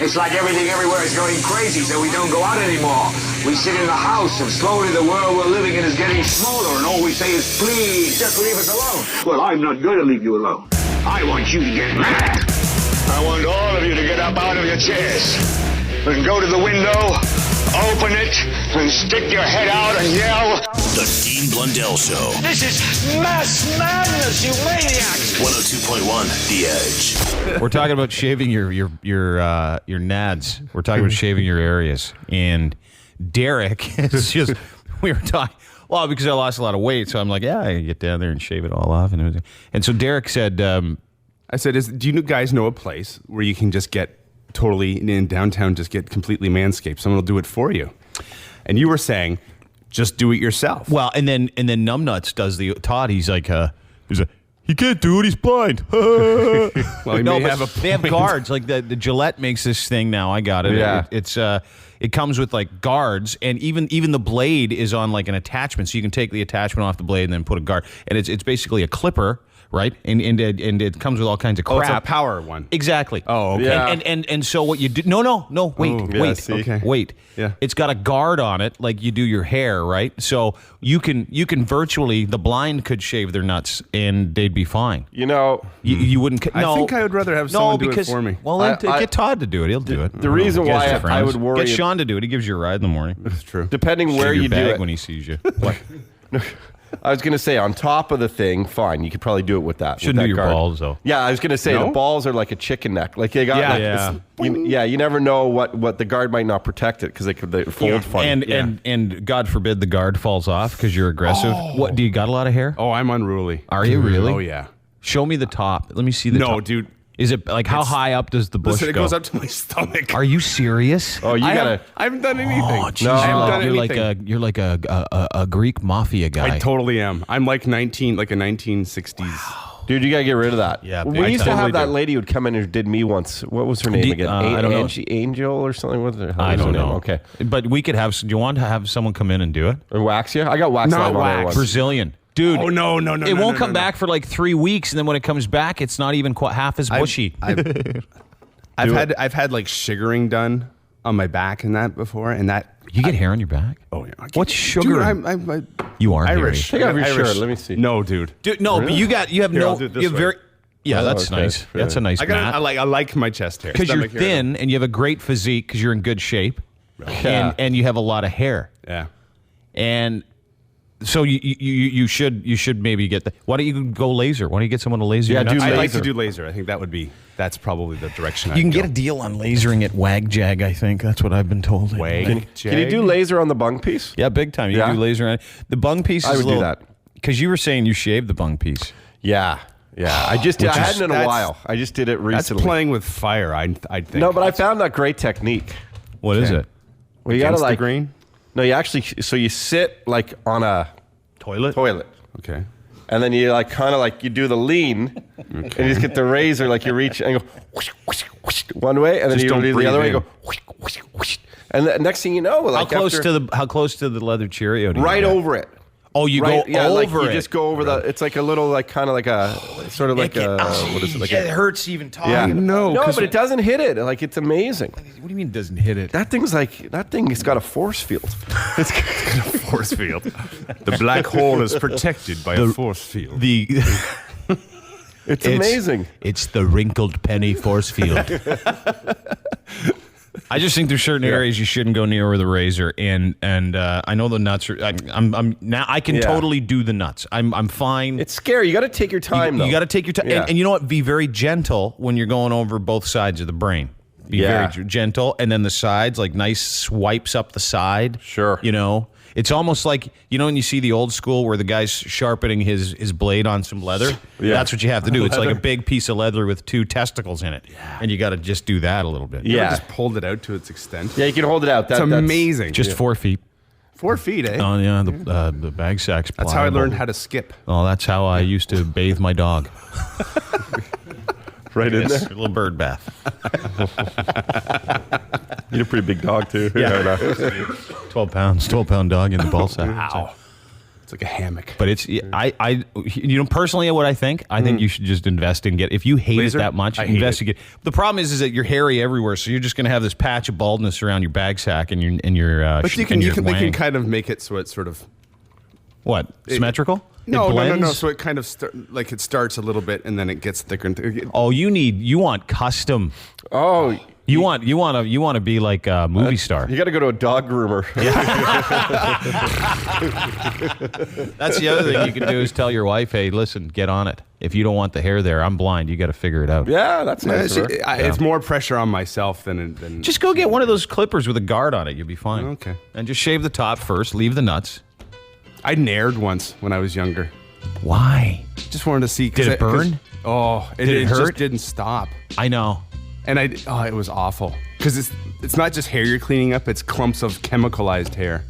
It's like everything everywhere is going crazy, so we don't go out anymore. We sit in the house, and slowly the world we're living in is getting smaller, and all we say is, please, just leave us alone. Well, I'm not going to leave you alone. I want you to get mad. I want all of you to get up out of your chairs and go to the window, open it, and stick your head out and yell. The Dean Blundell Show. This is mass madness, you maniacs! 102.1 The Edge. We're talking about shaving your nads. We're talking about shaving your areas. And Derek is just, we were talking, well, because I lost a lot of weight, so I'm like, yeah, I can get down there and shave it all off. And so Derek said, I said, do you guys know a place where you can just get totally in downtown, just get completely manscaped? Someone will do it for you. And you were saying, just do it yourself. well, and then Numbnuts does the Todd. He's like, he can't do it. He's blind. Well, he No, may but have a they have point. guards. Like the Gillette makes this thing now. I got it. Yeah. It comes with like guards, and even the blade is on like an attachment, so you can take the attachment off the blade and then put a guard. And it's basically a clipper, right? And it comes with all kinds of crap. Oh, it's a power one. Exactly. Oh, okay. Yeah. And so what you do? No. Wait, Oh, yeah, wait, see? Okay. wait. Yeah. It's got a guard on it, like you do your hair, right? So you can virtually, the blind could shave their nuts and they'd be fine. You know, You wouldn't. No, I think I would rather have someone do because, it for me. Well, I- get Todd to do it. He'll do it. the reason You guys why are I friends. would worry- Get Sean to do it. He gives you a ride in the morning. That's true. depending Shave where your you do bag it. when he sees you. I was going to say, on top of the thing, fine, you could probably do it with that. Shouldn't with do that your guard. balls though. Yeah, I was going to say, No? the balls are like a chicken neck. Like they got, Yeah. like, Yeah. you never know what the guard might not protect it because they fold funny. And God forbid the guard falls off because you're aggressive. What do you got? A lot of hair? Oh, I'm unruly. Are you really? Oh, yeah. Show me the top. Let me see the top. No, dude. Is it like how high up does the bush Listen, it go? goes up to my stomach. Are you serious? Oh, you got to... I haven't done anything. Oh, geez, No. I haven't done you're like anything. a Greek mafia guy. I totally am. I'm like a 1960s. Dude, you got to get rid of that. Yeah, we big used to time. have that Totally do. lady who'd come in and did me once. What was her name again? I don't know. Angel or something? What was her I don't name? know. Okay. But we could have. Do you want to have someone come in and do it? Or wax you? I got wax Not line on there wax. once. Brazilian. Dude. Oh, no. It no, won't no, come no. back for like 3 weeks, and then when it comes back, it's not even quite half as bushy. I've had like sugaring done on my back and that before, and that. You get hair on your back? Oh yeah. What's sugar? Dude, I'm You are Irish. Take off your Irish. shirt. Let me see. No, dude. Dude, no, but you have Here, no. I'll do it this You have way. very. Yeah, Oh, that's okay. nice. That's a nice mat. I like my chest hair Because you're stomach hair. thin and you have a great physique because you're in good shape, Yeah. and you have a lot of hair. Yeah. And so you should maybe get the. Why don't you go laser? Why don't you get someone to laser? Yeah, your nuts? do I like laser. to do laser. I think that's probably the direction You can get a deal on lasering at WagJag. I think that's what I've been told. Wag. Can you do laser on the bung piece? Yeah, big time. You Yeah? can do laser on it. The bung piece. I is would a little, do that. because you were saying you shaved the bung piece. Yeah. I just did. I hadn't in a that's- while. I just did it That's recently. playing with fire. I think. No, but I found that great technique. What is Okay. it? Well, you got to Against the like grain? No, you actually. So you sit like on a Toilet. Okay. and then you like kind of like you do the lean, and you just get the razor like you reach and go whoosh, whoosh, whoosh, one way, and then Just you don't do the breathe other way. in. You go whoosh, whoosh, whoosh. And the next thing you know, like How close after- to the leather Cheerio? Do you right get? over it. Oh, you Right, go yeah, over like it. you just go over the. It's like a little, like kind of like a, sort of like a. What is it? Like it a, hurts even talking. yeah. No, no, 'cause- but it doesn't hit it. Like it's amazing. What do you mean it doesn't hit it? That thing has got a force field. It's Force field. The black hole is protected by a force field. it's amazing. It's the wrinkled penny force field. I just think there's certain areas you shouldn't go near with a razor, and I know the nuts are. I'm now I can Yeah. totally do the nuts. I'm fine. It's scary. You got to take your time, though. You got to take your time, Yeah. and you know what? Be very gentle when you're going over both sides of the brain. Be Yeah. very gentle, and then the sides, like nice swipes up the side. Sure. You know, it's almost like when you see the old school where the guy's sharpening his blade on some leather. Yeah. That's what you have to do. It's like a big piece of leather with 2 testicles in it, and you got to just do that a little bit. Yeah. Just pulled it out to its extent. Yeah, you can hold it out. It's That's amazing. Just 4 feet. 4 feet, eh? Oh yeah, the bag sack's. That's how I pliable. learned how to skip. Oh, that's how I used to bathe my dog. right in Yes, there. a little bird bath. You're a pretty big dog, too. Yeah. 12 pounds, 12-pound dog in the ball sack. Wow. It's like a hammock. But it's personally what I think you should just invest in if you hate Laser? it that much, I hate investigate. The problem is that you're hairy everywhere, so you're just going to have this patch of baldness around your bag sack and your But they can kind of make it so it's sort of what symmetrical. No. So it kind of it starts a little bit and then it gets thicker and thicker. Oh, you want custom. Oh, You want to be like a movie star. you got to go to a dog groomer. That's the other thing you can do is tell your wife, hey, listen, get on it. If you don't want the hair there, I'm blind. You got to figure it out. Yeah, that's nice. It's more pressure on myself than Just go get one of those clippers with a guard on it. You'll be fine. Okay. And just shave the top first. Leave the nuts. I nared once when I was younger. Why? Just wanted to see. Did it burn? It Did it hurt? just didn't stop. I know. And it was awful because it's not just hair you're cleaning up; it's clumps of chemicalized hair.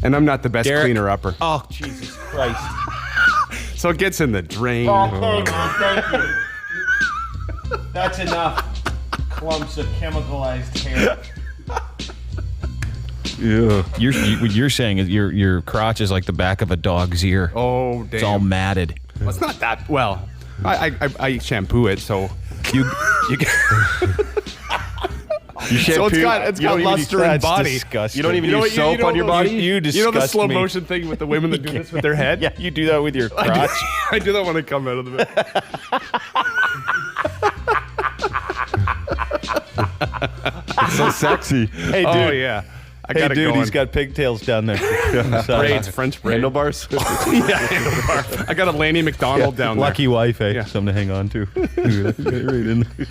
And I'm not the best cleaner upper, Oh, Jesus Christ. so it gets in the drain. Thank you. That's enough. Clumps of chemicalized hair. Yeah. What you're saying is your crotch is like the back of a dog's ear. Oh, damn! It's all matted. Well, it's not that well. I shampoo it, so you shampoo. So it's got luster and body. Disgusting. You don't even use soap on your body? You know the disgust slow me. motion thing with the women that do this with their head? Yeah, you do that with your crotch. I do that when I come out of the bed. It's so sexy. Hey, dude. Oh, yeah. I got it going. He's got pigtails down there. braids, French braid. Handlebars. I got a Lanny McDonald down there. Lucky wife, eh? Yeah. Something to hang on to. Right in there.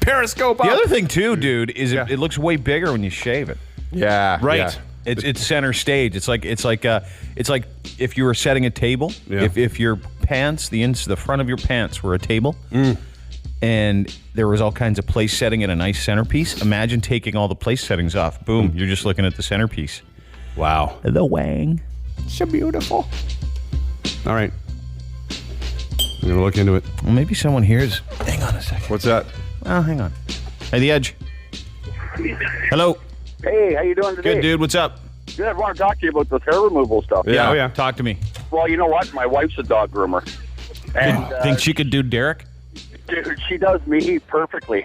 Periscope up. The other thing too, dude, is it looks way bigger when you shave it. Yeah. Right. Yeah. It's center stage. It's like if you were setting a table. Yeah. If your pants, the front of your pants were a table, and there was all kinds of place setting in a nice centerpiece. Imagine taking all the place settings off. Boom, you're just looking at the centerpiece. Wow. The wang. So beautiful. All right. I'm going to look into it. Well, maybe someone hears. Hang on a second. What's that? Oh, hang on. Hey, The Edge. Hello. Hey, how you doing today? Good, dude. What's up? Good. I want to talk to you about this hair removal stuff. Yeah. Oh, yeah. Talk to me. Well, you know what? My wife's a dog groomer. And, Think she could do Derek? dude, she does me perfectly.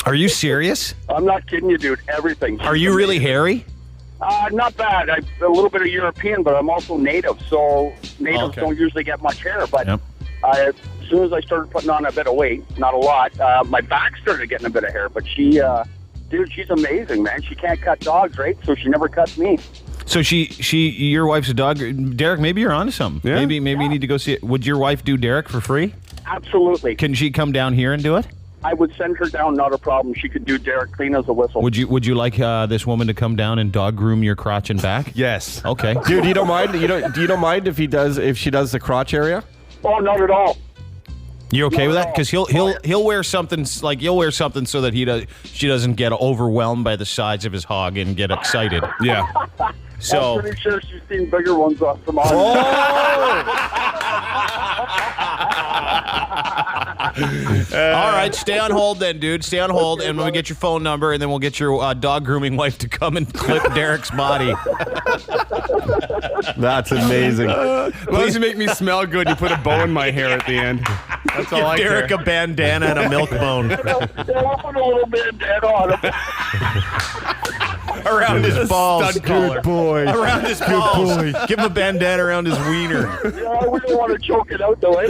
Are you serious? I'm not kidding you, dude. Everything. Are you really hairy? Not bad. I'm a little bit of European, but I'm also native, so natives Okay. don't usually get much hair. But Yep. as soon as I started putting on a bit of weight, not a lot, my back started getting a bit of hair. But she, dude, she's amazing, man. She can't cut dogs, right? So she never cuts me. So your wife's a dog. Derek, maybe you're onto something. Yeah. Maybe you need to go see it. Would your wife do Derek for free? Absolutely. Can she come down here and do it? I would send her down, not a problem. She could do Derek clean as a whistle. Would you like this woman to come down and dog groom your crotch and back? Yes. Okay. Dude, you don't mind? Do you don't mind if she does the crotch area? Oh, not at all. You okay with that? No. Because he'll wear something like you'll wear something so that she doesn't get overwhelmed by the size of his hog and get excited. Yeah. So I'm pretty sure she's seen bigger ones from on. all right, stay on hold then, dude. Stay on hold, and we'll get your phone number, and then we'll get your dog grooming wife to come and clip Derek's body. That's amazing. As long as you make me smell good, you put a bow in my hair at the end. That's all I Give Derek care. a bandana and a milk bone I'll put a little bit dead on him. around his balls. Stud collar. Boy. Around his balls. Give him a bandana around his wiener. Yeah, we don't want to choke it out, though, eh?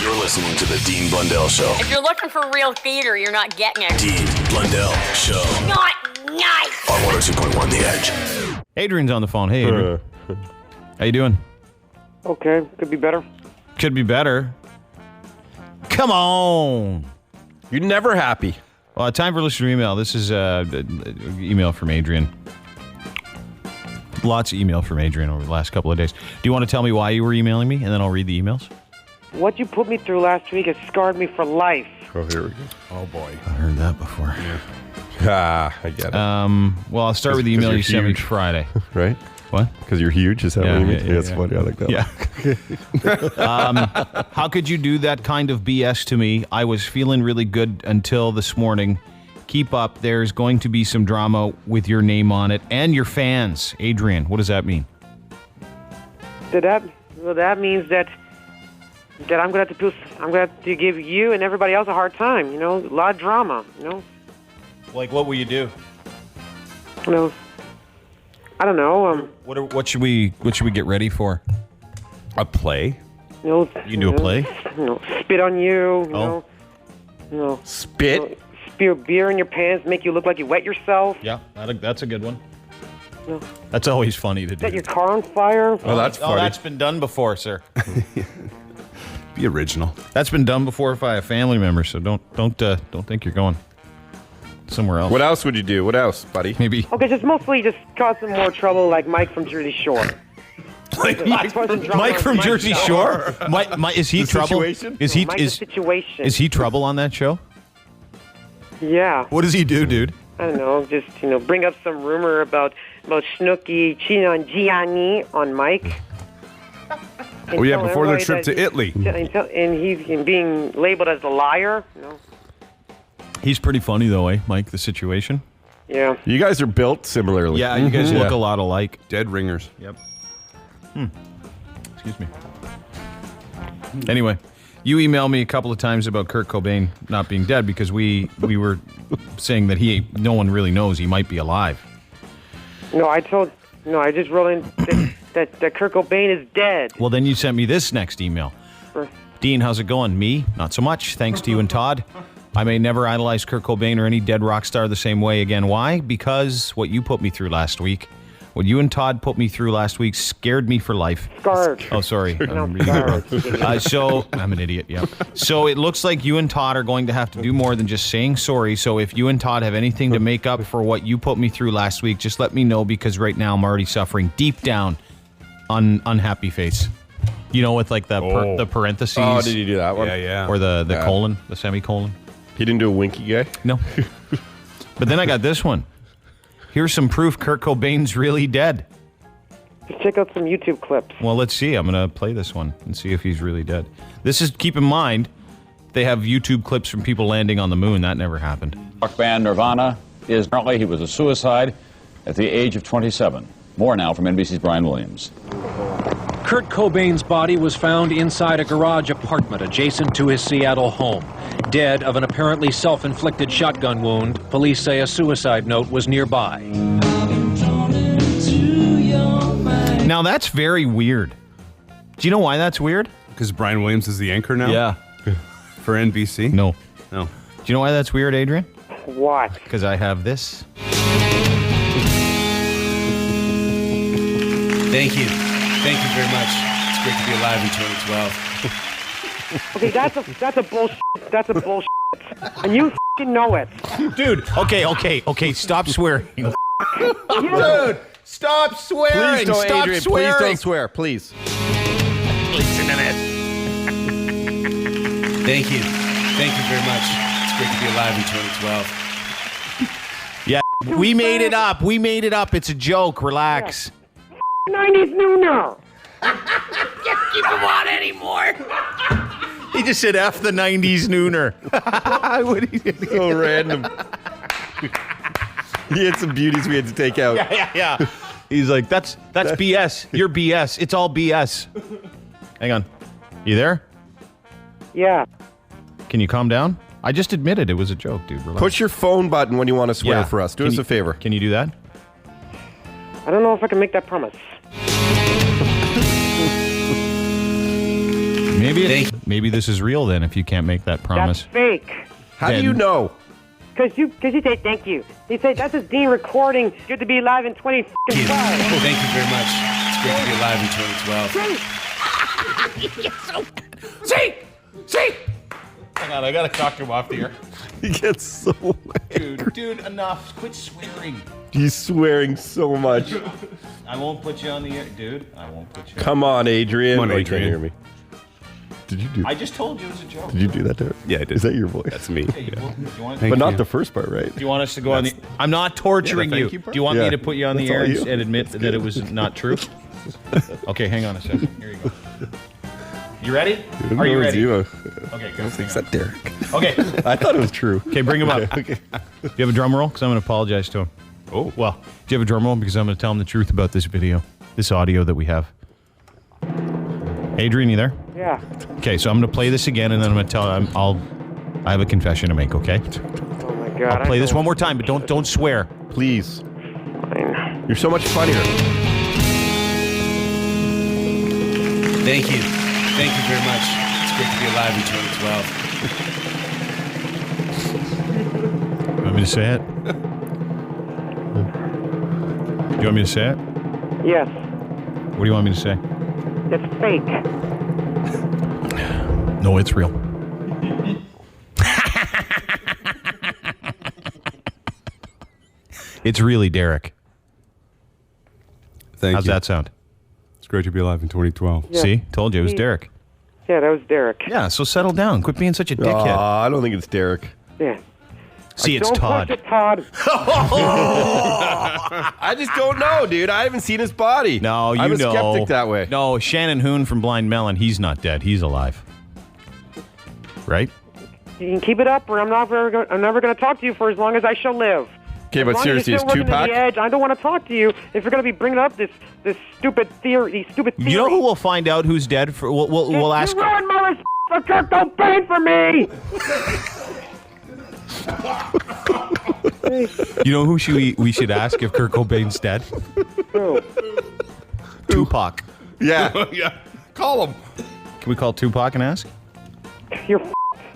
You're listening to the Dean Blundell Show. If you're looking for real theater, you're not getting it. Dean Blundell Show Not nice. on 102.1 The Edge. Adrian's on the phone. Hey, Adrian. How you doing? Okay, could be better. Could be better. Come on. You're never happy. Well, time for listener email. This is email from Adrian. Lots of email from Adrian over the last couple of days. Do you want to tell me why you were emailing me, and then I'll read the emails? What you put me through last week has scarred me for life. Oh, here we go. Oh, boy. I heard that before. Ah, I get it. Well, I'll start with the email you sent me Friday. Right? What? Because you're huge, is that Yeah, what you mean? yeah, That's yeah. funny. I like that. Yeah. How could you do that kind of BS to me? I was feeling really good until this morning, keep up. There's going to be some drama with your name on it and your fans. Adrian, what does that mean? That means that I'm gonna have to give you and everybody else a hard time. You know, a lot of drama. You know. Like, what will you do? You know, I don't know. What should we get ready for? A play? You know, You can do a play? You know, spit on you. Oh. You know, Spit? you know, spew beer in your pants, make you look like you wet yourself. Yeah, that's a good one. No. That's always funny to do. Set your car on fire. Oh, that's funny. That's been done before, sir. Be original. That's been done before by a family member, so don't think you're going somewhere else. What else would you do? What else, buddy? Maybe. Okay, just mostly just cause some more trouble, like Mike from Jersey Shore. Mike from Jersey Shore? Is he trouble? Situation? Is he Mike's situation. is he trouble on that show? Yeah. What does he do, dude? I don't know. Just bring up some rumor about Snooki cheating on Gianni on Mike. Oh, yeah, before their trip to Italy. And he's being labeled as a liar. No. He's pretty funny though, eh, Mike? The situation. Yeah. You guys are built similarly. Yeah, you guys look a lot alike. Dead ringers. Yep. Excuse me. Anyway, you emailed me a couple of times about Kurt Cobain not being dead because we were saying that no one really knows he might be alive. No, I just wrote in that Kurt Cobain is dead. Well, then you sent me this next email. Dean, how's it going? Me? Not so much. Thanks to you and Todd. I may never idolize Kurt Cobain or any dead rock star the same way again. Why? Because what you put me through last week, what you and Todd put me through last week scared me for life. Scarred. Oh, sorry. I'm scarred. So I'm an idiot, yeah. So it looks like you and Todd are going to have to do more than just saying sorry. So if you and Todd have anything to make up for what you put me through last week, just let me know because right now I'm already suffering deep down unhappy face. You know, with like the parentheses. Oh, did you do that one? Yeah. Or the colon, the semicolon. He didn't do a winky guy? No. But then I got this one. Here's some proof Kurt Cobain's really dead. Just check out some YouTube clips. Well, let's see. I'm going to play this one and see if he's really dead. This is, keep in mind, they have YouTube clips from people landing on the moon. That never happened. Rock band Nirvana is apparently he was a suicide at the age of 27. More now from NBC's Brian Williams. Kurt Cobain's body was found inside a garage apartment adjacent to his Seattle home. Dead of an apparently self-inflicted shotgun wound, police say a suicide note was nearby. Now, that's very weird. Do you know why that's weird? Because Brian Williams is the anchor now? Yeah. For NBC? No. No. Do you know why that's weird, Adrian? What? Because I have this. Thank you. Thank you very much. It's great to be alive in 2012. Okay, that's a bullshit. That's a bullshit. And you f***ing know it. Dude, okay. Stop swearing. Dude, stop swearing. Please don't, Stop Adrian. swearing. Please don't swear, please. Listen to this. Thank you. Thank you very much. It's great to be alive in 2012. Yeah, we made it up. It's a joke. Relax. 90s Nooner. Can't keep him on anymore. He just said F the 90s nooner. So random. He had some beauties we had to take out. Yeah. He's like, that's BS. You're BS. It's all BS. Hang on. You there? Yeah. Can you calm down? I just admitted it was a joke, dude. Relax. Push your phone button when you want to swear for us. Do us a favor. Can you do that? I don't know if I can make that promise. Maybe this is real then if you can't make that promise. That's fake. How do you know? Because you say thank you. He said that's his Dean recording. Good to be alive in 2012. Thank you very much. It's great to be alive in 2012. See! Hang on, I gotta talk to him off the air. He gets so mad. Dude, enough. Quit swearing. He's swearing so much. I won't put you on the air. Dude, I won't put you on. Come on, Adrian. Come on, I Adrian. can't hear me. Did you do I just told you it was a joke. Did you do that to her? Yeah, I did. Is that your voice? That's me. Hey, you want Thank But not you. the first part, right? Do you want us to go on the... I'm not torturing Yeah, the you. thank you part? Do you want me Yeah. to put you on the That's air all you. and admit that it was not true? Okay, hang on a second. Here you go. You ready? Are you ready? You. Okay, go. Fix that, Derek. Okay. I thought it was true. Okay, bring him up. Okay. Do you have a drum roll? Because I'm going to apologize to him. Oh. Well, do you have a drum roll? Because I'm going to tell him the truth about this video, this audio that we have. Adrian, you there? Yeah. Okay, so I'm going to play this again, and then I'm going to tell him I have a confession to make, okay? Oh my God. I'll play this one more time, but don't swear. Please. You're so much funnier. Thank you. Thank you very much. It's great to be alive in 2012. You want me to say it? You want me to say it? Yes. What do you want me to say? It's fake. No, it's real. It's really Derek. Thank How's you. that sound? It's great to be alive in 2012. Yeah. See? Told you it was Derek. Yeah, that was Derek. Yeah, so settle down. Quit being such a dickhead. I don't think it's Derek. Yeah. See, it's Don't Todd. push it, Todd. I just don't know, dude. I haven't seen his body. No, you I'm a know. skeptic that way. No, Shannon Hoon from Blind Melon, he's not dead. He's alive. Right? You can keep it up, or I'm never going to talk to you for as long as I shall live. Okay, As but long as seriously, you're is still working Tupac? to the edge, I don't want to talk to you if you're going to be bringing up this stupid theory. These stupid theories. You know who will find out who's dead? We'll ask. You ruined my respect for Kurt Cobain for me. You know who we should ask if Kurt Cobain's dead? Who? Tupac. Yeah. Yeah. Call him. Can we call Tupac and ask? You're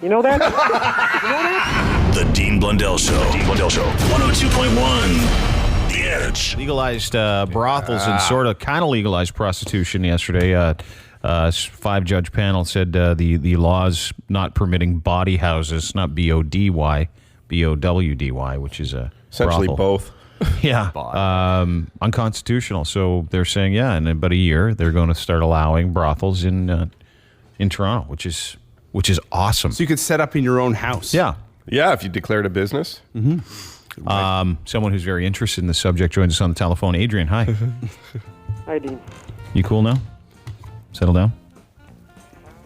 You know that? You know that? The Dean Blundell Show. Dean Blundell Show. 102.1. The Edge. Legalized brothels and sort of kind of legalized prostitution yesterday. 5-judge panel said the laws not permitting body houses, not B-O-D-Y, B-O-W-D-Y, which is a Essentially brothel. both. Yeah, unconstitutional. So they're saying, yeah, in about a year they're going to start allowing brothels in Toronto, which is awesome. So you could set up in your own house. Yeah. Yeah, if you declared a business. Mm-hmm. Someone who's very interested in the subject joins us on the telephone. Adrian, hi. Hi, Dean. You cool now? Settle down?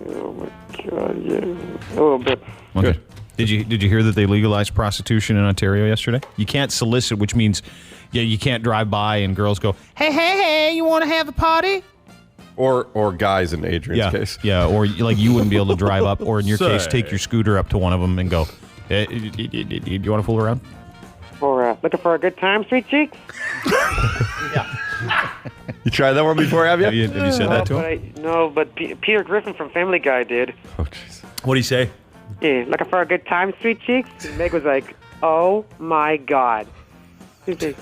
Oh, my God, yeah. A little bit. Okay. Did you hear that they legalized prostitution in Ontario yesterday? You can't solicit, which means you can't drive by and girls go, hey, you want to have a party? Or guys in Adrian's case. Yeah, or like you wouldn't be able to drive up, or in your case, take your scooter up to one of them and go, hey, you want to fool around? Or looking for a good time, sweet cheeks? You tried that one before, have you? Have you said that to him? But Peter Griffin from Family Guy did. Oh, jeez. What'd he say? Yeah, looking for a good time, sweet cheeks? And Meg was like, oh, my God. And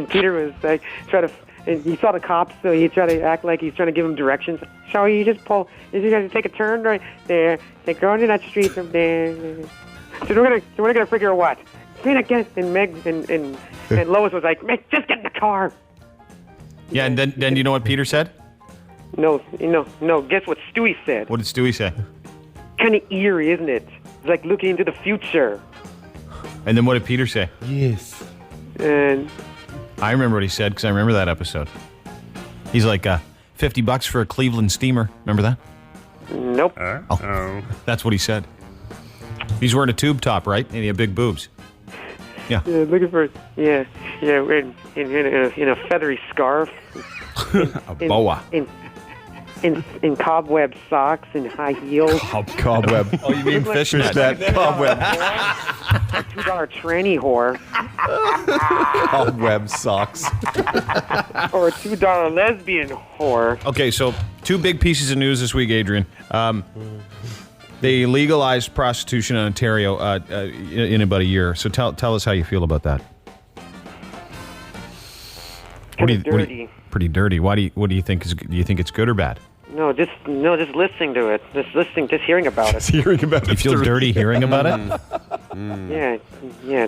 Peter was like, and he saw the cops, so he tried to act like he's trying to give him directions. So you just you got to take a turn right there, take go into that street from there. So we're gonna figure out what. And Meg and Lois was like, Meg, just get in the car. Yeah, and then you know what Peter said? No. Guess what Stewie said? What did Stewie say? Kind of eerie, isn't it? It's like looking into the future. And then what did Peter say? Yes. And I remember what he said because I remember that episode. He's like, $50 for a Cleveland steamer. Remember that? Nope. That's what he said. He's wearing a tube top, right? And he had big boobs. Yeah. Looking for in a feathery scarf. A boa. In cobweb socks and high heels. Cobweb. Oh, you mean fishnet? Cobweb. A $2 tranny whore. Cobweb socks. Or a $2 lesbian whore. Okay, so 2 big pieces of news this week, Adrian. They legalized prostitution in Ontario in about a year. So tell us how you feel about that. Dirty. Pretty dirty. What do you think? Do you think it's good or bad? No, just listening to it. Just hearing about it. Hearing about it. You feel dirty hearing about it? Yeah.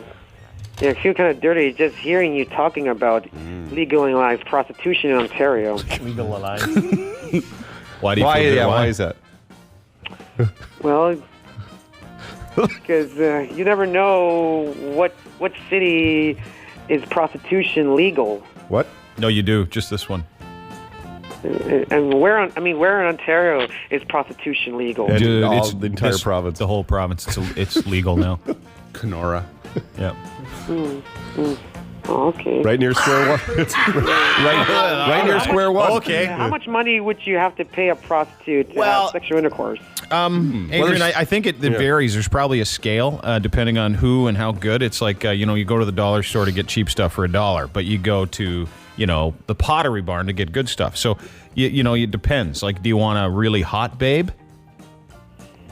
I feel kind of dirty just hearing you talking about legalized prostitution in Ontario. Legalized. Why do you feel dirty? Why is that? Well, because you never know what city is prostitution legal. What? No, you do. Just this one. And where in Ontario is prostitution legal? Dude, the entire province. The whole province. It's legal now. Kenora. Yep. Oh, okay. Right near square one. right near square one. Okay. How much money would you have to pay a prostitute to have sexual intercourse? Adrian, I think it varies. There's probably a scale depending on who and how good. It's like, you go to the dollar store to get cheap stuff for $1, but you go to, the Pottery Barn to get good stuff. So, it depends. Like, do you want a really hot babe?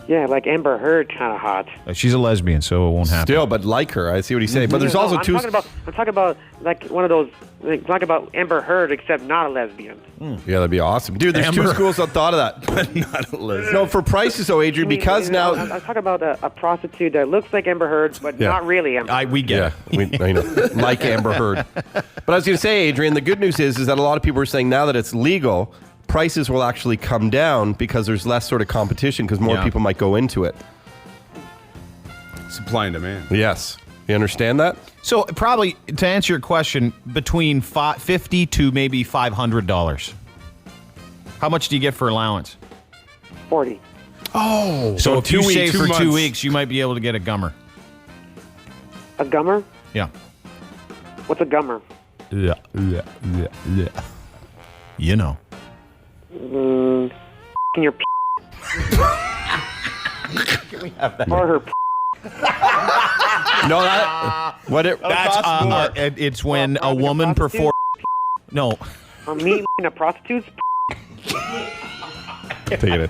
Yeah, like Amber Heard, kind of hot. She's a lesbian, so it won't happen. Still, but like her. I see what he's saying. But there's also two... I'm talking about like one of those... talking about Amber Heard, except not a lesbian. Yeah, that'd be awesome. Dude, there's two schools that thought of that. But not a lesbian. No, for prices, though, Adrian, because now... I'm talking about a prostitute that looks like Amber Heard, but not really Amber Heard. We get it. I know. Like Amber Heard. But I was going to say, Adrian, the good news is that a lot of people are saying now that it's legal, prices will actually come down because there's less sort of competition because more people might go into it. Supply and demand. Yes. You understand that? So probably, to answer your question, between $50 to maybe $500. How much do you get for allowance? 40. Oh. So if you save for 2 weeks, you might be able to get a gummer. A gummer? Yeah. What's a gummer? Yeah. You know. In your p***. Can we have that? Or her p***. No, it's when a woman performs. No. Or me in a prostitute's Take it.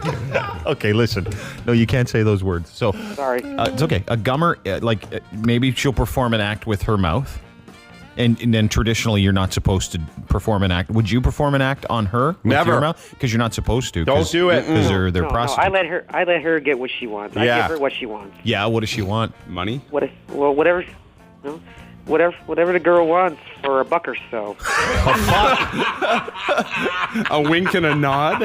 Okay, listen. No, you can't say those words. So sorry. It's okay. A gummer, maybe she'll perform an act with her mouth. And then traditionally, you're not supposed to perform an act. Would you perform an act on her? Never. Because you're not supposed to. Don't do it. Because they're prostitutes. No, I let her get what she wants. I give her what she wants. Yeah, what does she want? Money? Whatever the girl wants for $1 or so. A wink and a nod?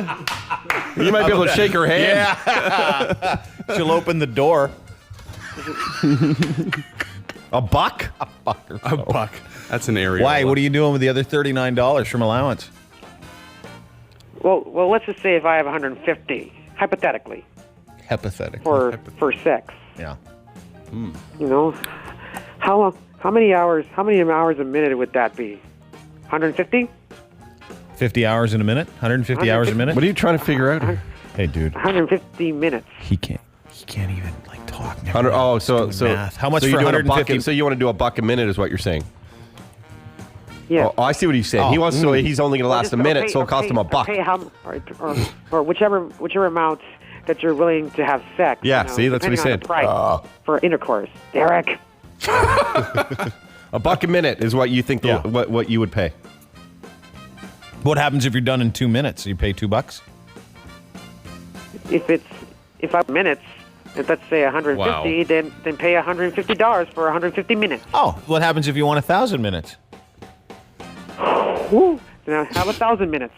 You might be able to shake her hand. Yeah. She'll open the door. A buck? A buck or so. A buck. That's an area. Why? What are you doing with the other $39 from allowance? Well, let's just say if I have 150, hypothetically. Hypothetically. For sex. Yeah. How many hours a minute would that be? 150? 50 hours in a minute? 150 hours a minute? What are you trying to figure out? Hey, dude. 150 minutes. He can't even talk. So math. How much so for 150? So you want to do $1 a minute is what you're saying? Yeah. Oh, I see what he's saying. He wants to. He's only going to last a minute, so it'll cost him $1. Or whichever amount that you're willing to have sex. Yeah, see, that's what he said. Price for intercourse, Derek. $1 a minute is what you think. What you would pay. What happens if you're done in 2 minutes? You pay $2? If I'm minutes, if let's say 150, then pay $150 for 150 minutes. Oh, what happens if you want 1,000 minutes? Woo! Then I have 1,000 minutes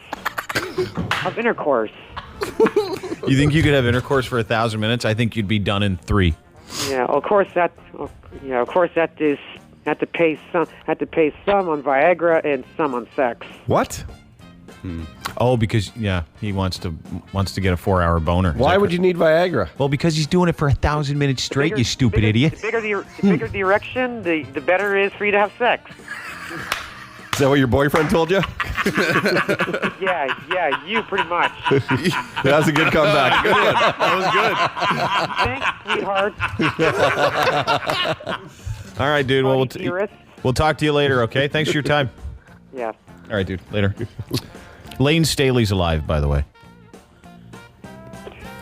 of intercourse. You think you could have intercourse for 1,000 minutes? I think you'd be done in 3. Yeah, of course that is had to pay some on Viagra and some on sex. What? Oh, because he wants to get a 4-hour boner. Why would you need Viagra? Well, because he's doing it for 1,000 minutes straight. You stupid idiot. The bigger the erection, the better it is for you to have sex. Is that what your boyfriend told you? Yeah, you pretty much. That's a good comeback. Good one. That was good. Thanks, sweetheart. All right, dude. Well, we'll talk to you later, okay? Thanks for your time. Yeah. All right, dude. Later. Lane Staley's alive, by the way.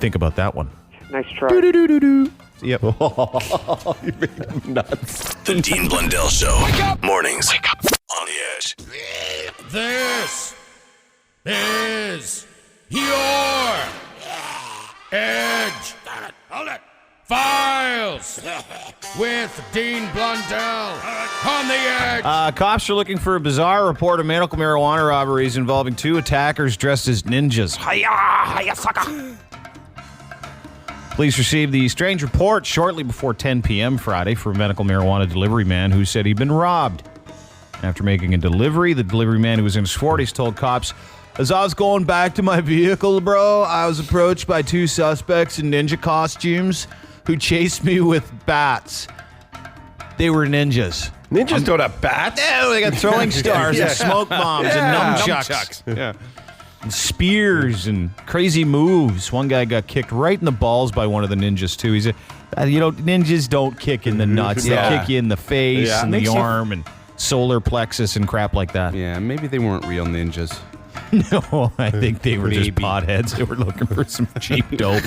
Think about that one. Nice try. Yep. You made him nuts. The Dean Blundell Show. Wake up. Mornings. Wake up. On the Edge. This is your Edge. Hold it. Files with Dean Blundell on the Edge. Cops are looking for a bizarre report of medical marijuana robberies involving 2 attackers dressed as ninjas. Hiya, sucker! Police received the strange report shortly before 10 p.m. Friday from a medical marijuana delivery man who said he'd been robbed. After making a delivery, the delivery man, who was in his 40s, told cops, As I was going back to my vehicle, bro, I was approached by 2 suspects in ninja costumes who chased me with bats. They were ninjas. Ninjas don't have bats. Yeah, they got throwing stars and smoke bombs and nunchucks. Yeah. And spears and crazy moves. One guy got kicked right in the balls by one of the ninjas, too. He said, ninjas don't kick in the nuts. They kick you in the face and the arm and solar plexus and crap like that. Yeah, maybe they weren't real ninjas. No, I think they were just potheads that were looking for some cheap dope.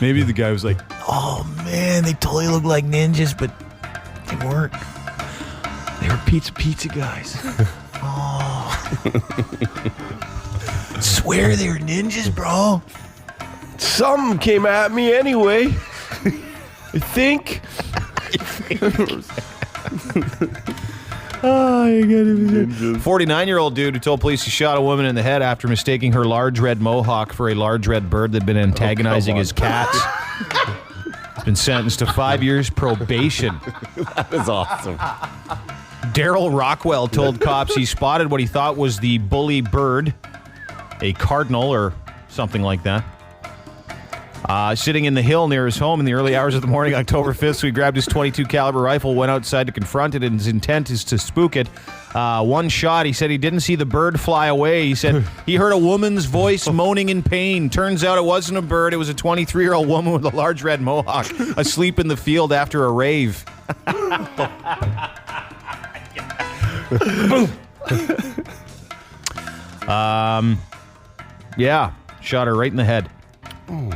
Maybe the guy was like, oh, man, they totally look like ninjas, but they weren't. They were pizza guys. Oh. Swear they were ninjas, bro. Some came at me anyway. I think. Oh, you got it. 49-year-old dude who told police he shot a woman in the head after mistaking her large red mohawk for a large red bird that had been antagonizing his cats. He's been sentenced to 5 years probation. That is awesome. Daryl Rockwell told cops he spotted what he thought was the bully bird, a cardinal or something like that, sitting in the hill near his home in the early hours of the morning, October 5th. So he grabbed his .22 caliber rifle, went outside to confront it, and his intent is to spook it. One shot, he said he didn't see the bird fly away. He said he heard a woman's voice moaning in pain. Turns out it wasn't a bird. It was a 23-year-old woman with a large red mohawk asleep in the field after a rave. Yeah, shot her right in the head.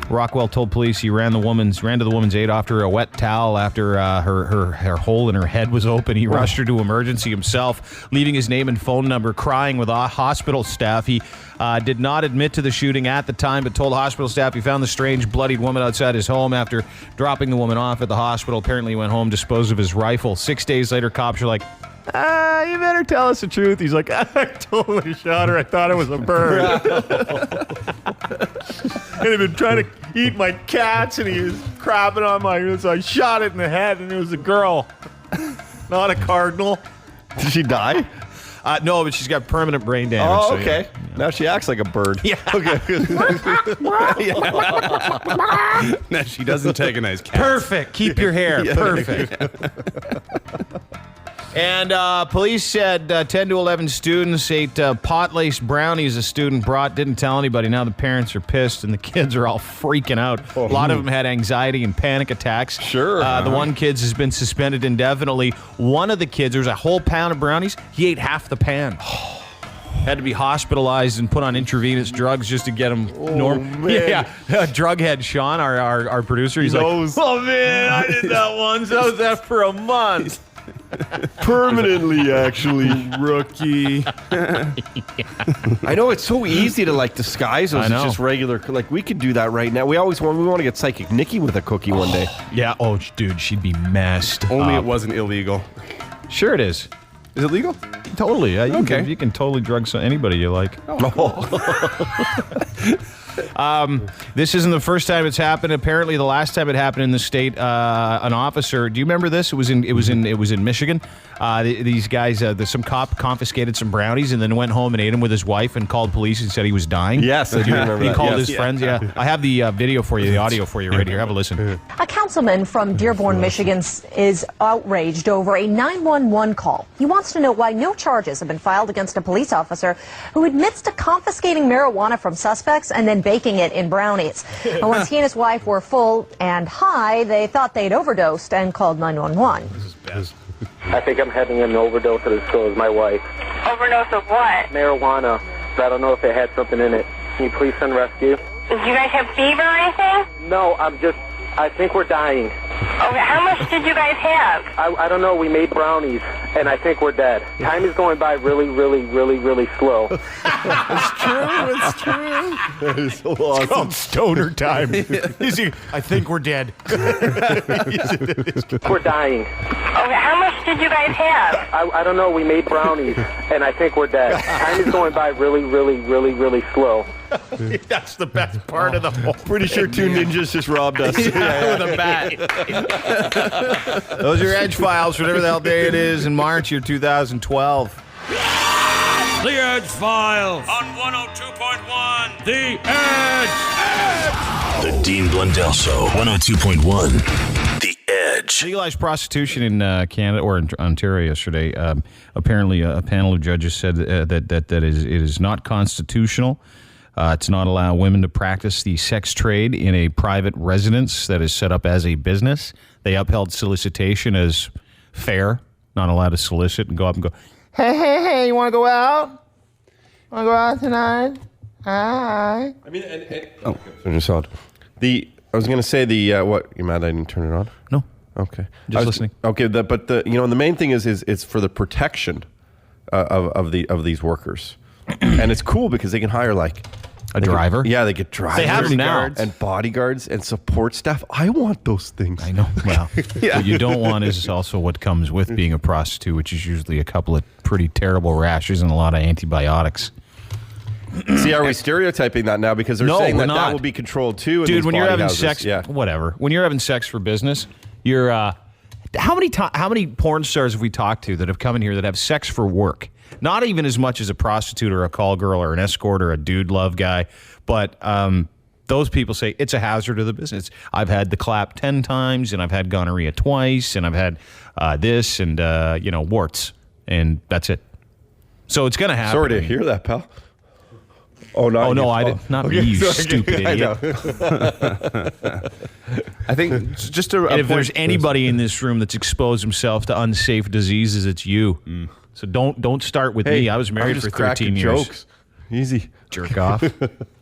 Rockwell told police he ran to the woman's aid after a wet towel after her hole in her head was open. He rushed her to emergency himself, leaving his name and phone number, crying with hospital staff. He did not admit to the shooting at the time, but told hospital staff he found the strange, bloodied woman outside his home after dropping the woman off at the hospital. Apparently he went home, disposed of his rifle. 6 days later, cops are like, you better tell us the truth. He's like, I totally shot her. I thought it was a bird. And he'd been trying to eat my cats, and he was crapping on my... So I shot it in the head, and it was a girl, not a cardinal. Did she die? No, but she's got permanent brain damage. Oh, okay. So, yeah. Now she acts like a bird. Yeah. Okay. No, she does antagonize cats. Perfect. Keep your hair. Perfect. And police said 10 to 11 students ate pot-laced brownies a student brought, didn't tell anybody. Now the parents are pissed, and the kids are all freaking out. A lot of them had anxiety and panic attacks. Sure. The one kid has been suspended indefinitely. One of the kids, there was a whole pound of brownies. He ate half the pan. Had to be hospitalized and put on intravenous drugs just to get him normal. Yeah, drug head Sean, our producer, he's like, oh man, I did that once. I was there for a month. Permanently, actually. Rookie. I know it's so easy to disguise those. I know. It's just regular. We could do that right now. We want to get Psychic Nikki with a cookie one day. Yeah. Oh, dude, she'd be messed. Only it wasn't illegal. Sure, it is. Is it legal? Totally. Yeah. Okay. You can totally drug anybody you like. This isn't the first time it's happened. Apparently, the last time it happened in the state, an officer. Do you remember this? It was in Michigan. These guys, some cop confiscated some brownies and then went home and ate them with his wife and called police and said he was dying. Yes, I do remember He that. called Yes. his friends. Yeah, I have the video for you, the audio for you right here. Have a listen. A councilman from Dearborn, Michigan is outraged over a 911 call. He wants to know why no charges have been filed against a police officer who admits to confiscating marijuana from suspects and then baking it in brownies. And once he and his wife were full and high, they thought they'd overdosed and called 911. This is best. I think I'm having an overdose of this, so is my wife. Overdose of what? Marijuana. I don't know if it had something in it. Can you please send rescue? Did you guys have fever or anything? No, I think we're dying. Okay, how much did you guys have? I don't know. We made brownies, and I think we're dead. Time is going by really, really, really, really slow. It's true. That is so awesome. It's called stoner time. I think we're dead. We're dying. Okay, how much did you guys have? I don't know. We made brownies, and I think we're dead. Time is going by really, really, really, really slow. That's the best part of the whole. Pretty sure two ninjas just robbed us. With a bat. Those are Edgefiles, whatever the hell day it is in March year 2012. The Edgefiles on 102.1 The Edge. The Dean Blundell Show, 102.1 The Edge. Legalized prostitution in Canada or in Ontario yesterday. Apparently, a panel of judges said that it is not constitutional to not allow women to practice the sex trade in a private residence that is set up as a business. They upheld solicitation as fair, not allowed to solicit and go up and go, hey, you want to go out? Want to go out tonight? Hi. I mean, I was going to say what? You mad I didn't turn it on? No. Okay. Just listening. Okay, but the main thing is it's for the protection of these workers, and it's cool because they can hire like a driver. They get drivers. They have them now. And bodyguards and support staff. I want those things. I know. Well, what you don't want is also what comes with being a prostitute, which is usually a couple of pretty terrible rashes and a lot of antibiotics. See, are we stereotyping that now? Because they're saying that will be controlled too. In Dude, when you're having houses. sex, whatever. When you're having sex for business, you're how many porn stars have we talked to that have come in here that have sex for work? Not even as much as a prostitute or a call girl or an escort or a dude love guy, but those people say it's a hazard to the business. I've had the clap 10 times, and I've had gonorrhea twice, and I've had this and warts, and that's it. So it's going to happen. Sorry to hear that, pal. Oh no! I did not me, you stupid idiot. I think just if there's anybody in this room that's exposed himself to unsafe diseases, it's you. So don't start with me. I was married for 13 years. Jokes. Easy. Jerk off.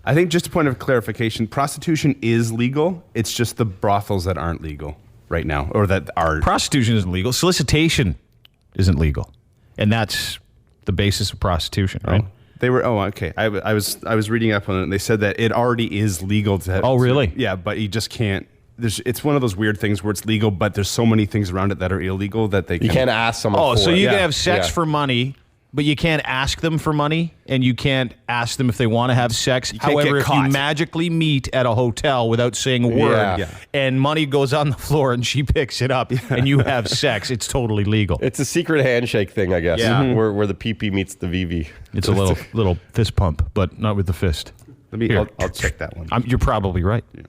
I think just a point of clarification: prostitution is legal. It's just the brothels that aren't legal right now, or that are. Prostitution isn't legal. Solicitation isn't legal, and that's the basis of prostitution, right? They were. Oh, okay. I was reading up on it, and they said that it already is legal to have. Oh, really? Yeah, but you just can't. It's one of those weird things where it's legal, but there's so many things around it that are illegal that they. You can't ask someone. Oh, for so it. you can have sex for money, but you can't ask them for money, and you can't ask them if they want to have sex. However, if you magically meet at a hotel without saying a word, and money goes on the floor and she picks it up, and you have sex, it's totally legal. It's a secret handshake thing, I guess. Yeah. Where the PP meets the VV. It's a little fist pump, but not with the fist. I'll check that one. You're probably right. Yeah.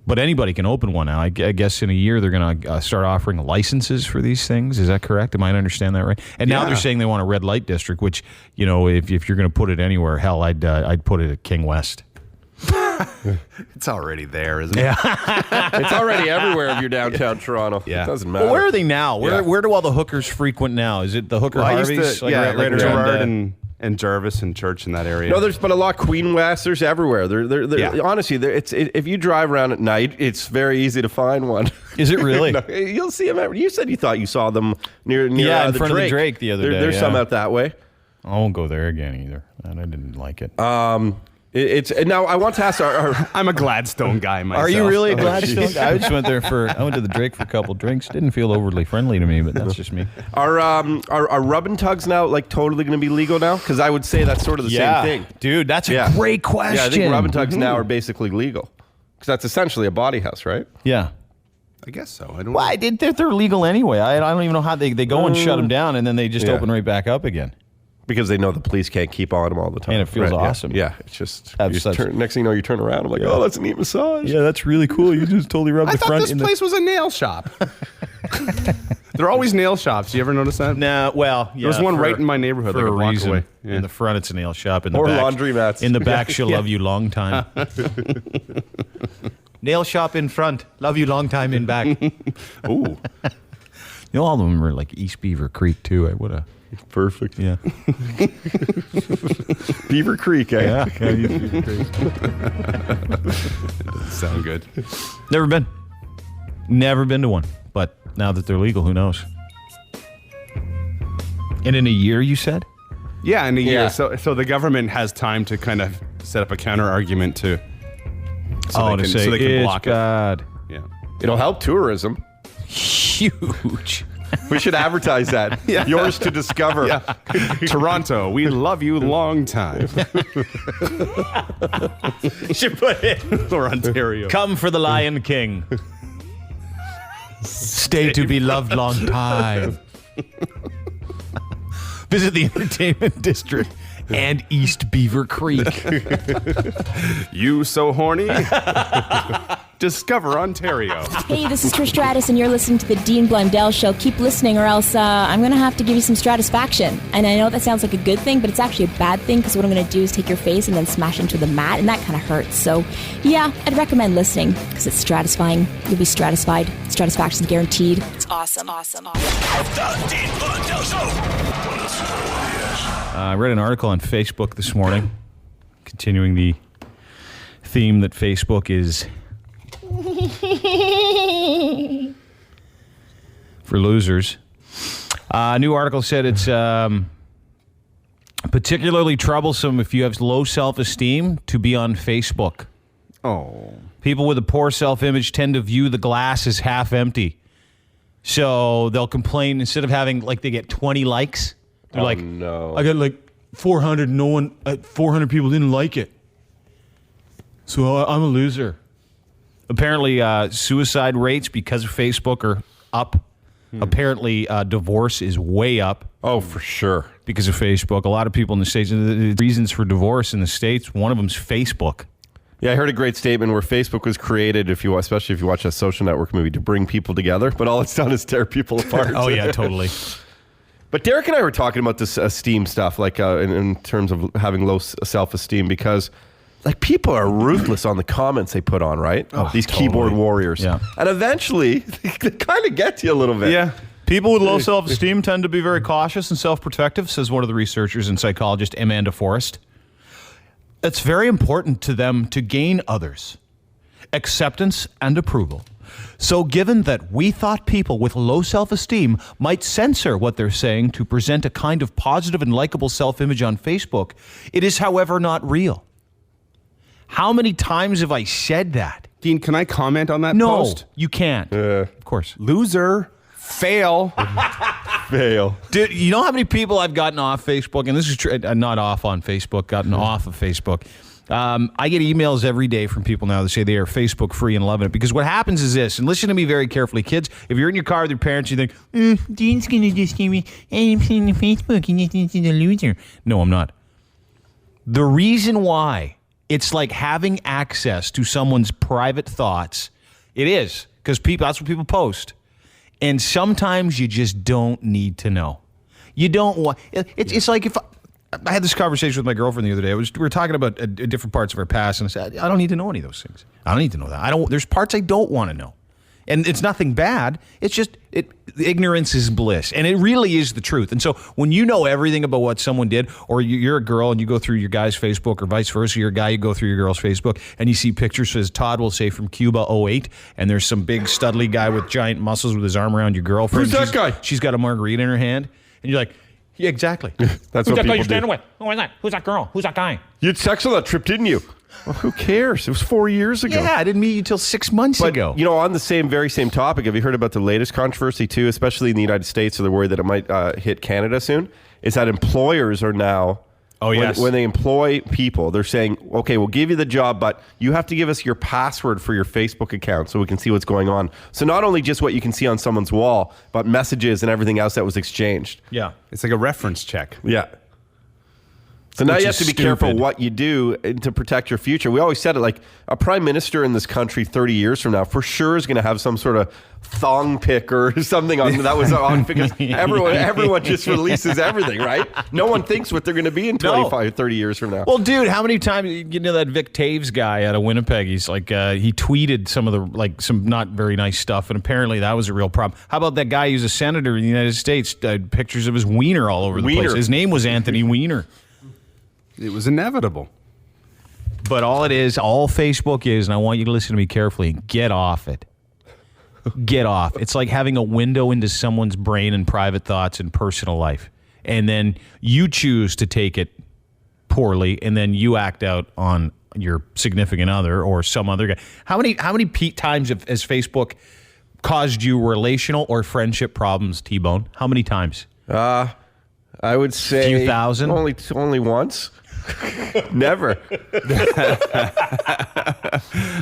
But anybody can open one now. I guess in a year they're going to start offering licenses for these things. Is that correct? Am I to understand that right? And now they're saying they want a red light district, which, if you're going to put it anywhere, hell, I'd put it at King West. It's already there, isn't it? Yeah. It's already everywhere if you're downtown Toronto. Yeah. It doesn't matter. Well, where are they now? Where do all the hookers frequent now? Is it the hooker Harveys? Right Gerard and Jarvis and Church in that area. No, but a lot Queen West. There's everywhere. Honestly, if you drive around at night, it's very easy to find one. Is it really? No, you'll see them. You said you thought you saw them near in the front Drake. of the Drake the other day. There's some out that way. I won't go there again either. I didn't like it. It's now. I want to ask. I'm a Gladstone guy myself. Are you really a Gladstone guy? I just went there I went to the Drake for a couple drinks. Didn't feel overly friendly to me, but that's just me. Are rub and tugs now totally going to be legal now? Because I would say that's sort of the same thing, dude. That's a great question. Yeah, I think rub and tugs now are basically legal because that's essentially a body house, right? Yeah. I guess so. I don't. Well, they're legal anyway. I don't even know how they go and shut them down, and then they just open right back up again. Because they know the police can't keep on them all the time. And it feels awesome. Yeah, it's just, next thing you know, you turn around, I'm like, oh, that's a neat massage. Yeah, that's really cool. You just totally rubbed the front. I thought this place was a nail shop. They're always nail shops. You ever notice that? Nah, well, yeah. There's one right in my neighborhood. For like a block reason. away. Yeah. In the front, it's a nail shop. In the or back, laundromats. In the back, she'll love you long time. Nail shop in front, love you long time in back. Ooh. All of them are like East Beaver Creek, too. Perfect. Yeah. Beaver Creek, eh? Yeah, Beaver Creek. Doesn't sound good. Never been to one. But now that they're legal, who knows? And in a year, you said? Yeah, in a year. So the government has time to kind of set up a counter argument so they can block bad. it. Yeah. It'll help tourism. Huge. We should advertise that. Yeah. Yours to discover. Yeah. Toronto, we love you long time. Should put it. Or Ontario. Come for the Lion King. Stay to be loved long time. Visit the entertainment district and East Beaver Creek. You so horny? Discover Ontario. Hey, this is Trish Stratus, and you're listening to the Dean Blundell Show. Keep listening, or else I'm going to have to give you some stratisfaction. And I know that sounds like a good thing, but it's actually a bad thing, because what I'm going to do is take your face and then smash into the mat, and that kind of hurts. So, yeah, I'd recommend listening, because it's stratifying. You'll be stratified. Stratisfaction's guaranteed. It's awesome. The Dean Blundell Show. I read an article on Facebook this morning, continuing the theme that Facebook is for losers. A new article said it's particularly troublesome if you have low self-esteem to be on Facebook. Oh. People with a poor self-image tend to view the glass as half empty. So they'll complain instead of having, like, they get 20 likes. They're like, no. I got like 400, 400 people didn't like it. So I'm a loser. Apparently, suicide rates because of Facebook are up. Apparently, divorce is way up. Oh, for sure. Because of Facebook. A lot of people in the States, the reasons for divorce in the States, one of them's Facebook. Yeah, I heard a great statement where Facebook was created, especially if you watch a Social Network movie, to bring people together. But all it's done is tear people apart. Oh, yeah, totally. But Derek and I were talking about this esteem stuff, like in terms of having low self-esteem, because like people are ruthless on the comments they put on, right? These totally. keyboard warriors. Yeah. And eventually, they kind of get to you a little bit. Yeah. People with low self-esteem tend to be very cautious and self-protective, says one of the researchers and psychologist, Amanda Forrest. It's very important to them to gain others' acceptance and approval. So given that we thought people with low self-esteem might censor what they're saying to present a kind of positive and likable self-image on Facebook, it is, however, not real. How many times have I said that? Dean, can I comment on that post? No, you can't. Of course. Loser. Fail. Fail. Dude, you know how many people I've gotten off Facebook? And this is not off on Facebook, gotten off of Facebook. I get emails every day from people now that say they are Facebook free and loving it. Because what happens is this, and listen to me very carefully, kids. If you're in your car with your parents, you think, Dean's going to just give me, I'm on Facebook and this is a loser. No, I'm not. The reason why it's like having access to someone's private thoughts, it is, because that's what people post. And sometimes you just don't need to know. You don't want, it's like if I had this conversation with my girlfriend the other day. We were talking about different parts of our past, and I said, I don't need to know any of those things. I don't need to know that. There's parts I don't want to know. And it's nothing bad. It's just, ignorance is bliss. And it really is the truth. And so when you know everything about what someone did, or you're a girl and you go through your guy's Facebook, or vice versa, you're a guy, you go through your girl's Facebook, and you see pictures, as Todd will say, from Cuba 08, and there's some big studly guy with giant muscles with his arm around your girlfriend. Who's that guy? She's got a margarita in her hand. And you're like, yeah, exactly. That's Who's what that guy people you're do. standing with? Who is that? Who's that girl? Who's that guy? You had sex on that trip, didn't you? Well, who cares? It was 4 years ago. Yeah, I didn't meet you till 6 months ago. You know, on the very same topic, have you heard about the latest controversy too, especially in the United States, so they're worried that it might hit Canada soon, is that employers are now, when they employ people, they're saying, okay, we'll give you the job, but you have to give us your password for your Facebook account so we can see what's going on. So not only just what you can see on someone's wall, but messages and everything else that was exchanged. Yeah. It's like a reference check. Yeah. So now Which you have is to be stupid. careful what you do to protect your future. We always said it, like a prime minister in this country 30 years from now for sure is going to have some sort of thong pic or something on that was on, because everyone just releases everything, right? No one thinks what they're going to be in 25, 30 years from now. Well, dude, how many times, you know, that Vic Taves guy out of Winnipeg, he's like, he tweeted some of the, like, some not very nice stuff, and apparently that was a real problem. How about that guy who's a senator in the United States, pictures of his wiener all over the place? His name was Anthony Weiner. It was inevitable. But all Facebook is, and I want you to listen to me carefully, get off it. Get off. It's like having a window into someone's brain and private thoughts and personal life. And then you choose to take it poorly, and then you act out on your significant other or some other guy. How many times has Facebook caused you relational or friendship problems, T-Bone? How many times? I would say a few thousand. Only once. Never.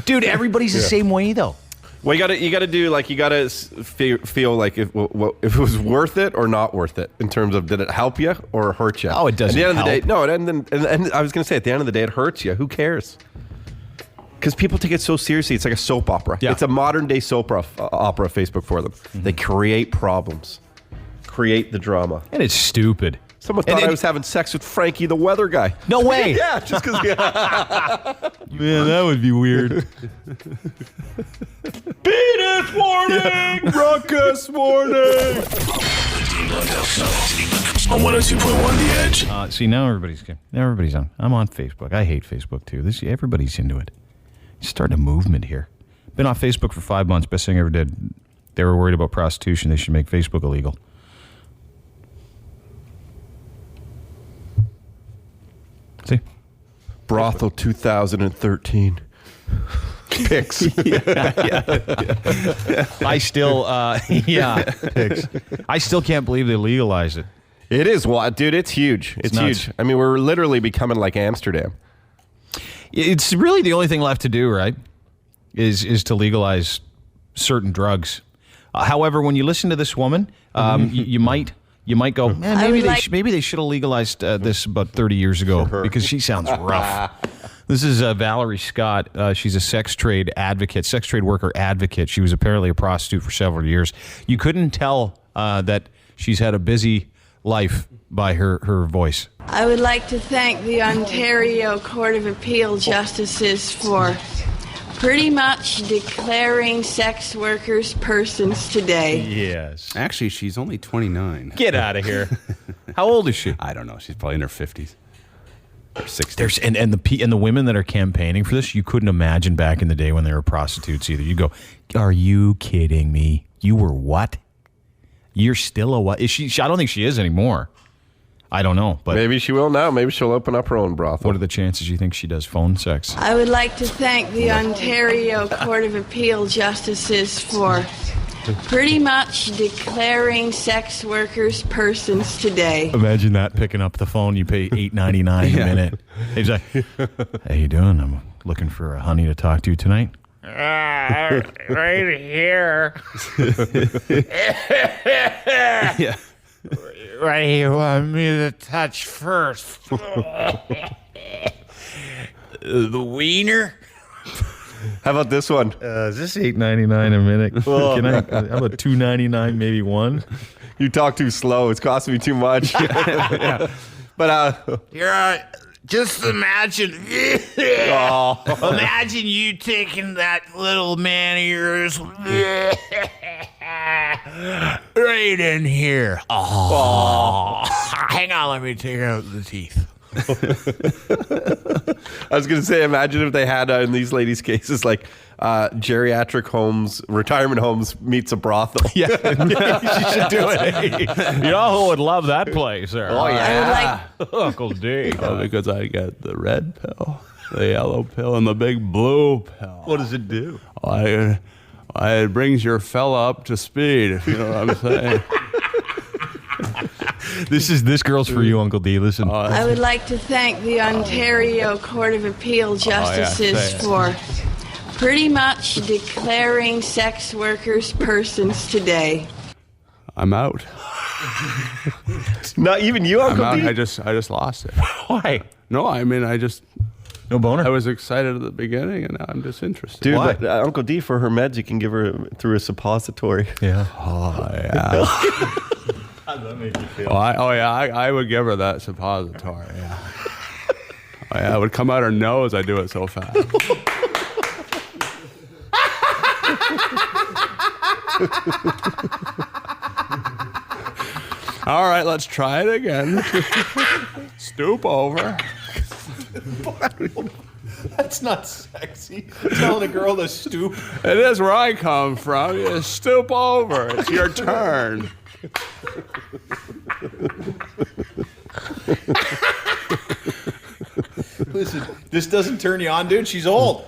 Dude, everybody's the same way though. Well, you got to do like you got to feel like if it was worth it or not worth it in terms of did it help you or hurt you? Oh, it doesn't. At the end help. of the day, no. And I was going to say at the end of the day, it hurts you. Who cares? Because people take it so seriously. It's like a soap opera. Yeah. It's a modern day soap opera. Facebook for them. Mm-hmm. They create problems, create the drama, and it's stupid. Someone thought I was having sex with Frankie, the weather guy. No way. Yeah, just because. Man, that would be weird. Penis warning! Ruckus warning! The Dean Blundell Show on 102.1 The Edge. See, now everybody's on. I'm on Facebook. I hate Facebook, too. Everybody's into it. Starting a movement here. Been off Facebook for 5 months. Best thing I ever did. They were worried about prostitution. They should make Facebook illegal. See? Brothel 2013. Pics. I still, pics. I still can't believe they legalized it. It is, dude. It's huge. It's huge. I mean, we're literally becoming like Amsterdam. It's really the only thing left to do, right? Is to legalize certain drugs. However, when you listen to this woman, you might go, man, maybe they should have legalized this about 30 years ago because she sounds rough. This is Valerie Scott. She's a sex trade worker advocate. She was apparently a prostitute for several years. You couldn't tell that she's had a busy life by her voice. I would like to thank the Ontario Court of Appeal justices for pretty much declaring sex workers persons today. Yes. Actually, she's only 29. Get out of here. How old is she? I don't know. She's probably in her 50s. Or 60s. And the women that are campaigning for this, you couldn't imagine back in the day when they were prostitutes either. You go, are you kidding me? You were what? You're still a what? Is she? I don't think she is anymore. I don't know, but maybe she will now. Maybe she'll open up her own brothel. What are the chances you think she does phone sex? I would like to thank the Ontario Court of Appeal justices for pretty much declaring sex workers persons today. Imagine that, picking up the phone. You pay $8.99 a minute. He's like, "How you doing? I'm looking for a honey to talk to tonight." Right here. Yeah. Right here, you want me to touch first. The wiener? How about this one? Is this $8.99 a minute? How about $2.99, maybe one? You talk too slow. It's costing me too much. Yeah. But just imagine. Imagine you taking that little man of yours right in here. Hang on, let me take out the teeth. I was going to say, imagine if they had in these ladies' cases like geriatric homes, retirement homes meets a brothel. Yeah, you should do it. You know who would love that place there? Oh, yeah. Uncle D. Because I get the red pill, the yellow pill, and the big blue pill. What does it do? It brings your fella up to speed, if you know what I'm saying. This girl's for you, Uncle D. Listen. I would like to thank the Ontario Court of Appeal justices for pretty much declaring sex workers persons today. I'm out. Not even you, Uncle D? I just lost it. Why? No, I mean, no boner? I was excited at the beginning, and now I'm disinterested. Dude, but, Uncle D, for her meds, you can give her through a suppository. Yeah. Oh, yeah. How does that make you feel? I would give her that suppository, yeah. It would come out her nose. I do it so fast. All right, let's try it again. Stoop over. That's not sexy. Telling a girl to stoop. It is where I come from. You stoop over. It's your turn. Listen, this doesn't turn you on, dude. She's old.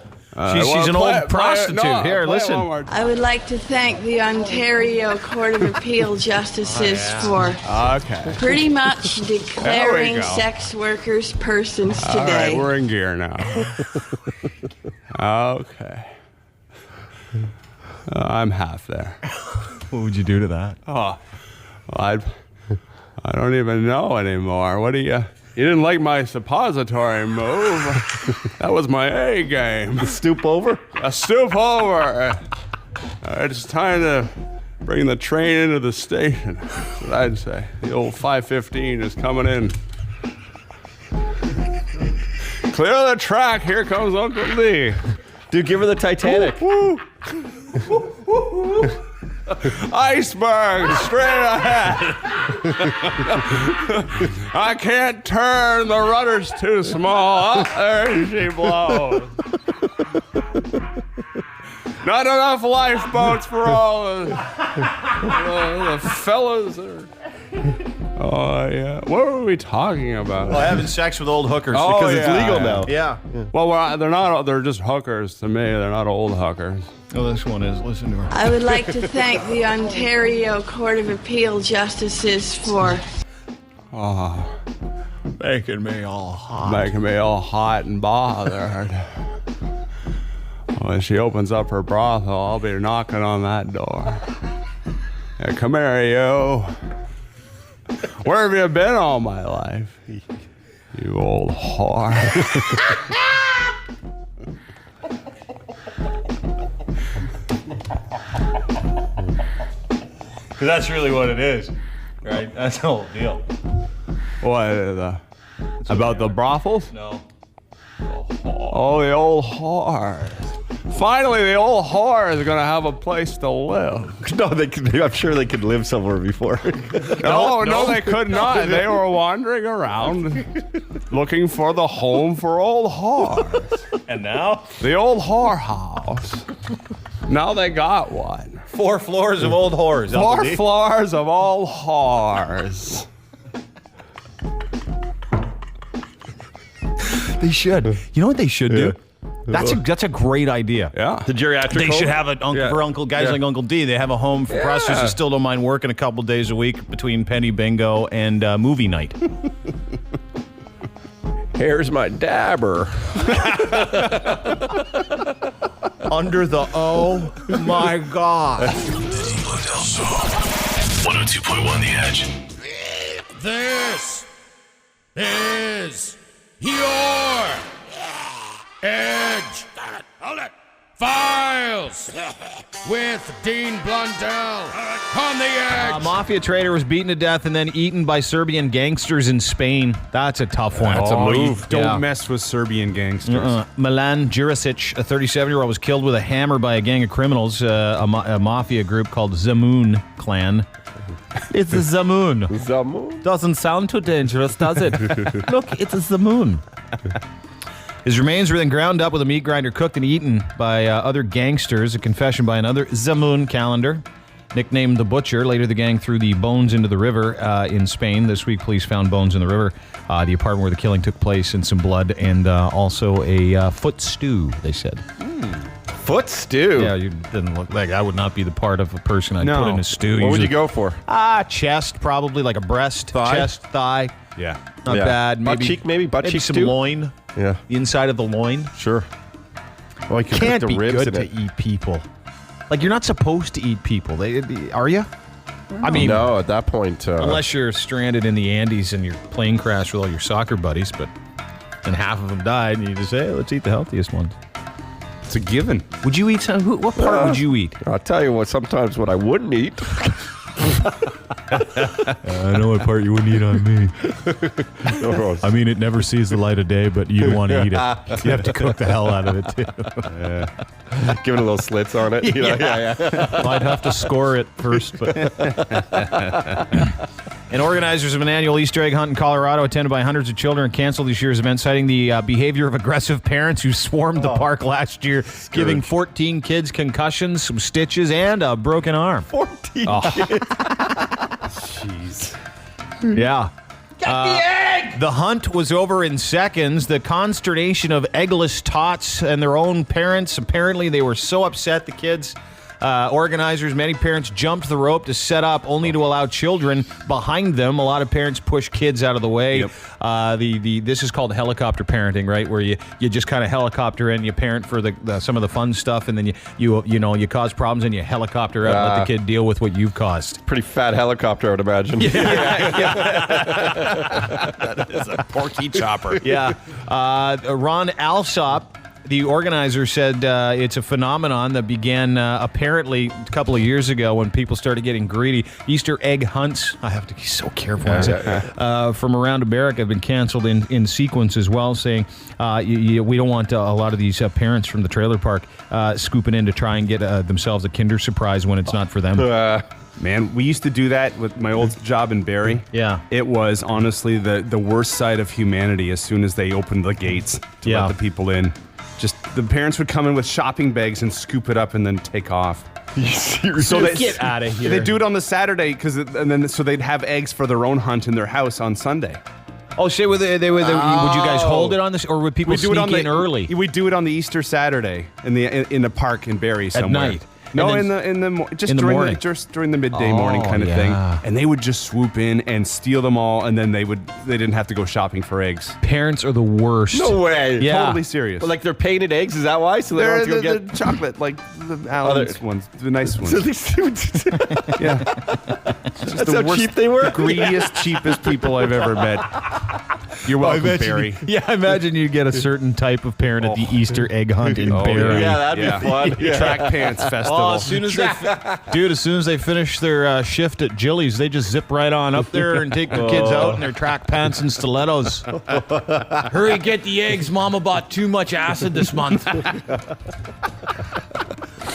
She's an old prostitute. Here, listen. I would like to thank the Ontario Court of Appeal justices for pretty much declaring sex workers persons today. All right, we're in gear now. Okay. I'm half there. What would you do to that? Oh, I don't even know anymore. What do you... You didn't like my suppository move. That was my A game. A stoop over? A stoop over. It's time to bring the train into the station. That's what I'd say. The old 515 is coming in. Clear the track. Here comes Uncle Lee. Dude, give her the Titanic. Woo, woo. Iceberg straight ahead. I can't turn, the rudder's too small. There she blows. Not enough lifeboats for all the fellas. Oh, yeah. What were we talking about? Well, having sex with old hookers because it's legal now. Yeah. Well, they're not. They're just hookers to me. They're not old hookers. Oh, this one is. Listen to her. I would like to thank the Ontario Court of Appeal justices for making me all hot. Making me all hot and bothered. When she opens up her brothel, I'll be knocking on that door. Yeah, come here, you. Where have you been all my life? You old whore. Because that's really what it is, right? That's the whole deal. What, about the brothels? No. Oh, the old whore. Finally, the old whore is going to have a place to live. No, I'm sure they could live somewhere before. No, they could not. They were wandering around looking for the home for old whores. And now? The old whore house. Now they got one. 4 floors of old whores. 4 floors of old whores. They should. You know what they should do? That's a great idea. Yeah. The geriatric They home? should have it for Uncle guys like Uncle D. They have a home for prostitutes who still don't mind working a couple days a week between penny bingo and movie night. Here's my dabber. Under the oh my God. The Dean Blundell Show. 102.1 The Edge. This is your Edge. Hold it. Files with Dean Blundell on the Edge. A mafia trader was beaten to death and then eaten by Serbian gangsters in Spain. That's a tough one. That's a move. Don't mess with Serbian gangsters. Milan Jurisic, a 37-year-old, was killed with a hammer by a gang of criminals, a mafia group called Zemun Clan. It's a Zemun. Zemun? Doesn't sound too dangerous, does it? Look, it's a Zemun. His remains were then ground up with a meat grinder, cooked and eaten by other gangsters. A confession by another Zemun calendar, nicknamed the Butcher. Later, the gang threw the bones into the river in Spain. This week, police found bones in the river. The apartment where the killing took place, and some blood, and also a foot stew, they said. Foot stew? Yeah, you didn't look like I would not be the part of a person I'd put in a stew. What would you go for? Chest, probably, like a breast. Thigh? Chest, thigh. Yeah. Not bad. Butt cheek, maybe? Butt cheek some stew? loin. Yeah. The inside of the loin. Sure. Well, you can Can't put the be ribs good in to eat people. Like, you're not supposed to eat people. Are you? I mean, no, at that point. Unless you're stranded in the Andes and your plane crashed with all your soccer buddies, and half of them died, and you just say, hey, let's eat the healthiest ones. It's a given. Would you eat some? What part would you eat? I'll tell you what, sometimes what I wouldn't eat. I know what part you wouldn't eat on me. I mean, it never sees the light of day, but you'd want to eat it. You have to cook the hell out of it, too. Give it a little slits on it. You know? Yeah. Well, I'd have to score it first. But. And organizers of an annual Easter egg hunt in Colorado, attended by hundreds of children, canceled this year's event, citing the behavior of aggressive parents who swarmed the park last year, giving 14 kids concussions, some stitches, and a broken arm. 14 kids. Jeez. Yeah. Get the egg! The hunt was over in seconds. The consternation of eggless tots and their own parents. Apparently, they were so upset, the kids, Organizers, many parents jumped the rope to set up only to allow children behind them. A lot of parents push kids out of the way. Yep. This is called helicopter parenting, right? Where you just kind of helicopter in, you parent for some of the fun stuff, and then you cause problems and you helicopter out and let the kid deal with what you've caused. Pretty fat helicopter, I would imagine. That is a porky chopper. Yeah. Ron Alsop, the organizer, said it's a phenomenon that began apparently a couple of years ago when people started getting greedy. Easter egg hunts, I have to be so careful, from around America have been canceled in sequence as well, saying we don't want a lot of these parents from the trailer park scooping in to try and get themselves a Kinder Surprise when it's not for them. Man, we used to do that with my old job in Barrie. Yeah. It was honestly the worst side of humanity as soon as they opened the gates to let the people in. Just the parents would come in with shopping bags and scoop it up and then take off. So they get out of here. They do it on the Saturday so they'd have eggs for their own hunt in their house on Sunday. Oh, shit! Would you guys hold it on this, or would people sneak in early? We do it on the Easter Saturday in the park in Barrie somewhere. At night. No, in the morning, just during the midday morning kind of thing, and they would just swoop in and steal them all, and then they didn't have to go shopping for eggs. Parents are the worst. No way. Yeah. Totally serious. But like they're painted eggs, is that why? So they don't have to go get the chocolate, like the Allen's ones, the nice ones. Yeah. That's how cheap they were. The greediest, cheapest people I've ever met. You're welcome, Barrie. I imagine you get a certain type of parent at the Easter egg hunt in Barrie. Yeah, that'd be fun. Track pants festival. Oh, as soon as they finish their shift at Jilly's, they just zip right on up there and take the kids out in their track pants and stilettos. Hurry, get the eggs. Mama bought too much acid this month. There's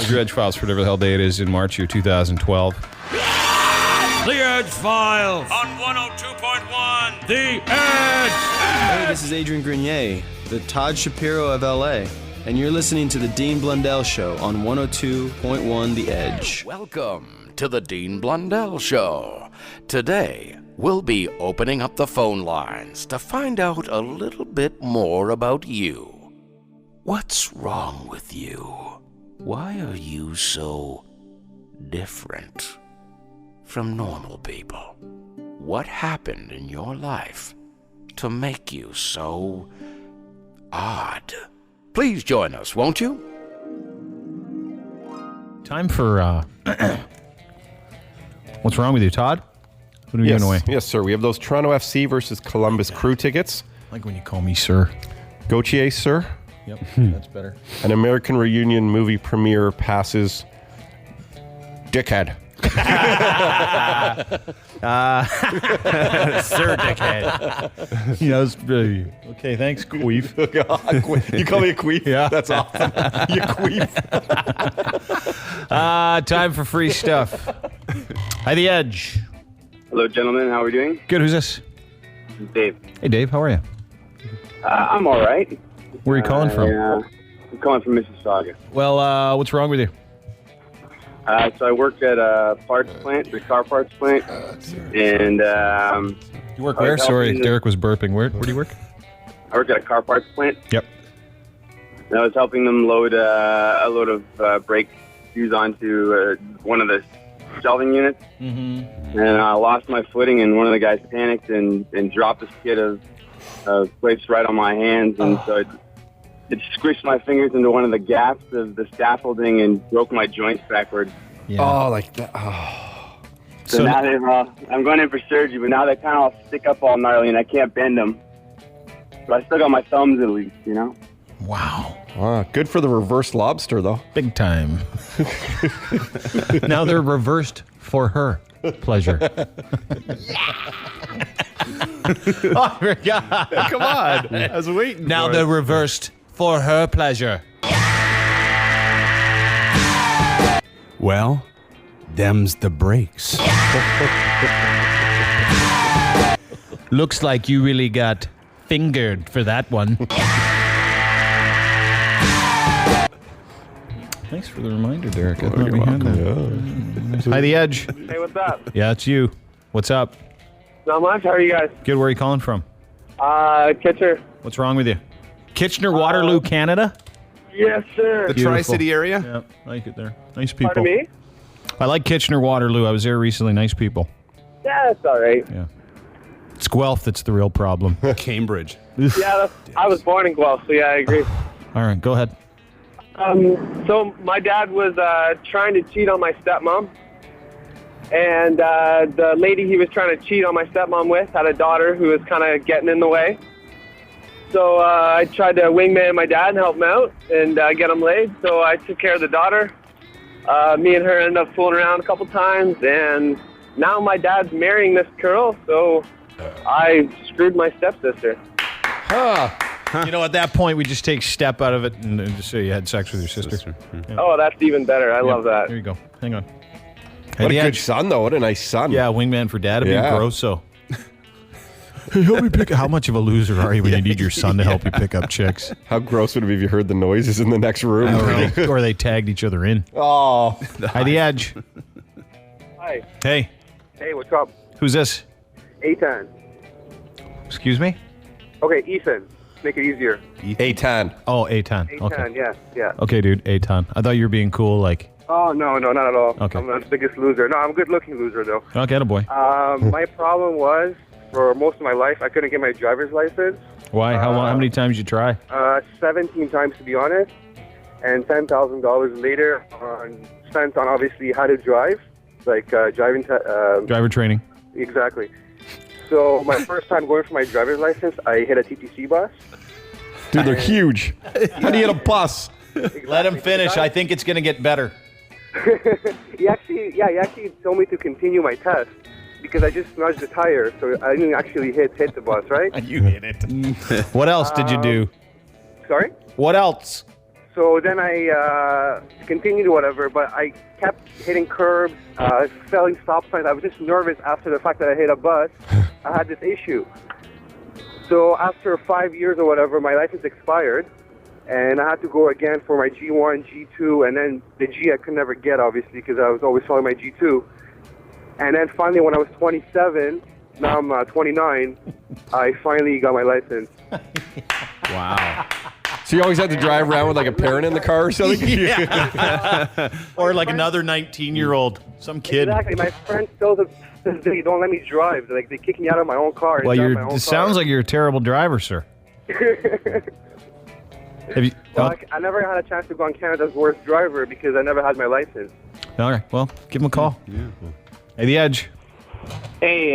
your Edgefiles for whatever the hell day it is in March year 2012. The Edgefiles on 102.1 The Edge. Hey, this is Adrian Grenier, the Todd Shapiro of LA, and you're listening to the Dean Blundell Show on 102.1 The Edge. Welcome to the Dean Blundell Show. Today, we'll be opening up the phone lines to find out a little bit more about you. What's wrong with you? Why are you so different from normal people? What happened in your life to make you so odd? Please join us, won't you? Time for what's wrong with you, Todd? What are we giving away? Yes, sir. We have those Toronto FC versus Columbus Crew tickets. I like when you call me sir. Gautier, sir. Yep, that's better. An American Reunion movie premiere passes. Dickhead. Sir Dickhead. Yes, okay, thanks, Queef. You call me a queef? Yeah. That's awesome. You queef. Time for free stuff. Hi, The Edge. Hello, gentlemen. How are we doing? Good, who's this? Dave. Hey, Dave, how are you? I'm all right. Where are you calling from? I'm calling from Mississauga. Well, what's wrong with you? So I worked at a parts plant, the car parts plant, and you work where? Sorry, Derek was burping. Where do you work? I work at a car parts plant. Yep. And I was helping them load a load of brake shoes onto one of the shelving units, and I lost my footing, and one of the guys panicked and dropped a skid of plates right on my hands, and so it squished my fingers into one of the gaps of the scaffolding and broke my joints backwards. Yeah. Oh, like that. Oh. So now I'm going in for surgery, but now they kind of all stick up all gnarly and I can't bend them. But I still got my thumbs at least, you know? Wow. Good for the reverse lobster, though. Big time. Now they're reversed for her pleasure. Oh, my God. Come on. I was waiting Now for they're it. reversed for her pleasure. Well, them's the breaks. Looks like you really got fingered for that one. Thanks for the reminder, Derek. I thought we had that. Hi, The Edge. Hey, what's up? Yeah, it's you. What's up? Not much. How are you guys? Good. Where are you calling from? Kitchener. What's wrong with you? Kitchener, Waterloo, Canada? Yes, sir. The Tri-City area? Yeah, I like it there. Nice people. Pardon me? I like Kitchener-Waterloo. I was there recently. Nice people. Yeah, it's all right. Yeah. It's Guelph that's the real problem. Cambridge. Yeah, I was born in Guelph, so yeah, I agree. All right, go ahead. So my dad was trying to cheat on my stepmom, and the lady he was trying to cheat on my stepmom with had a daughter who was kind of getting in the way. So I tried to wingman my dad and help him out and get him laid. So I took care of the daughter. Me and her ended up fooling around a couple times, and now my dad's marrying this girl, so I screwed my stepsister. You know, at that point, we just take step out of it and just say you had sex with your sister. Yeah. Oh, that's even better. I love that. There you go. Hang on. What a good son, though. What a nice son. Yeah, wingman for dad. It'd be gross, so. Hey, help me pick. How much of a loser are you when you need your son to help you pick up chicks? How gross would it be if you heard the noises in the next room? Or they tagged each other in. Oh. Hi, the Edge. Hi. Hey. Hey, what's up? Who's this? Ethan. Excuse me? Okay, Ethan. Make it easier. Eitan. Oh, Eitan. Ethan, Okay. yeah. Okay, dude. Eitan. I thought you were being cool, like. Oh, no, not at all. Okay. I'm the biggest loser. No, I'm a good-looking loser, though. Okay, boy. My problem was, for most of my life, I couldn't get my driver's license. Why? How long? How many times you try? 17 times, to be honest. And $10,000 later spent on, obviously, how to drive. Like driving... Driver training. Exactly. So my first time going for my driver's license, I hit a TTC bus. Dude, they're huge. How do you hit a bus? Let him finish. I think it's going to get better. He actually told me to continue my test because I just smudged the tire, so I didn't actually hit the bus, right? You hit it. What else did you do? Sorry? What else? So then I continued whatever, but I kept hitting curbs, failing stop signs. I was just nervous after the fact that I hit a bus. I had this issue. So after 5 years or whatever, my license expired, and I had to go again for my G1, G2, and then the G I could never get, obviously, because I was always following my G2. And then finally, when I was 27, now I'm 29, I finally got my license. Wow. So you always had to drive around with like a parent in the car or something? Yeah. Or like another 19-year-old, some kid. Exactly. My friends still they don't let me drive. Like they kick me out of my own car. Well, it sounds like you're a terrible driver, sir. Have you, well, I never had a chance to go on Canada's Worst Driver because I never had my license. All right. Well, give him a call. Yeah. Hey, the Edge. Hey,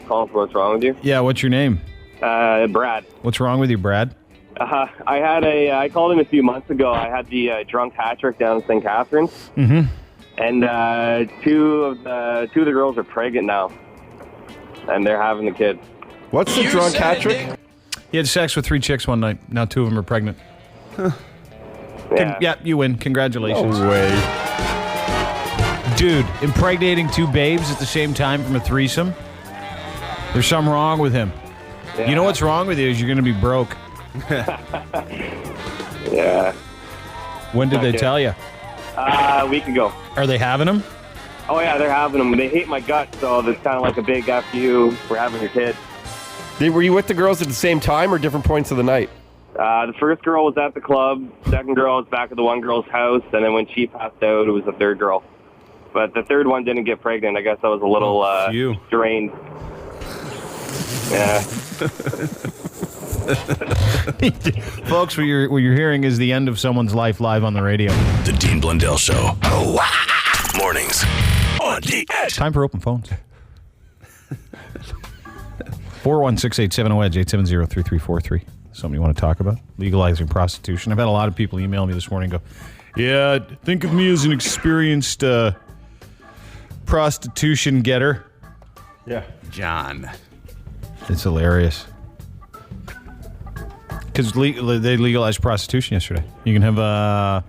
calling for what's wrong with you? Yeah, what's your name? Brad. What's wrong with you, Brad? I called him a few months ago. I had the drunk hat trick down in St. Catharines. Mm-hmm. And two of the girls are pregnant now. And they're having the kid. What's the drunk hat trick? He had sex with 3 chicks one night. Now 2 of them are pregnant. Huh. Yeah, you win. Congratulations. No way. Dude, impregnating 2 babes at the same time from a threesome? There's something wrong with him. Yeah. You know what's wrong with you is you're going to be broke. Yeah. When did they tell you? A week ago. Are they having them? Oh, yeah, they're having them. They hate my guts, so it's kind of like a big F you for having your kid. Were you with the girls at the same time or different points of the night? The first girl was at the club. Second girl was back at the one girl's house. And then when she passed out, it was the third girl. But the third one didn't get pregnant. I guess I was a little strained. Yeah. Folks, what you're hearing is the end of someone's life live on the radio. The Dean Blundell Show. Mornings on the Edge. Time for open phones. 416-870-EDGE, 870-3343. Something you want to talk about? Legalizing prostitution. I've had a lot of people email me this morning and go, yeah, think of me as an experienced prostitution getter. Yeah. John. It's hilarious. Because they legalized prostitution yesterday. You can have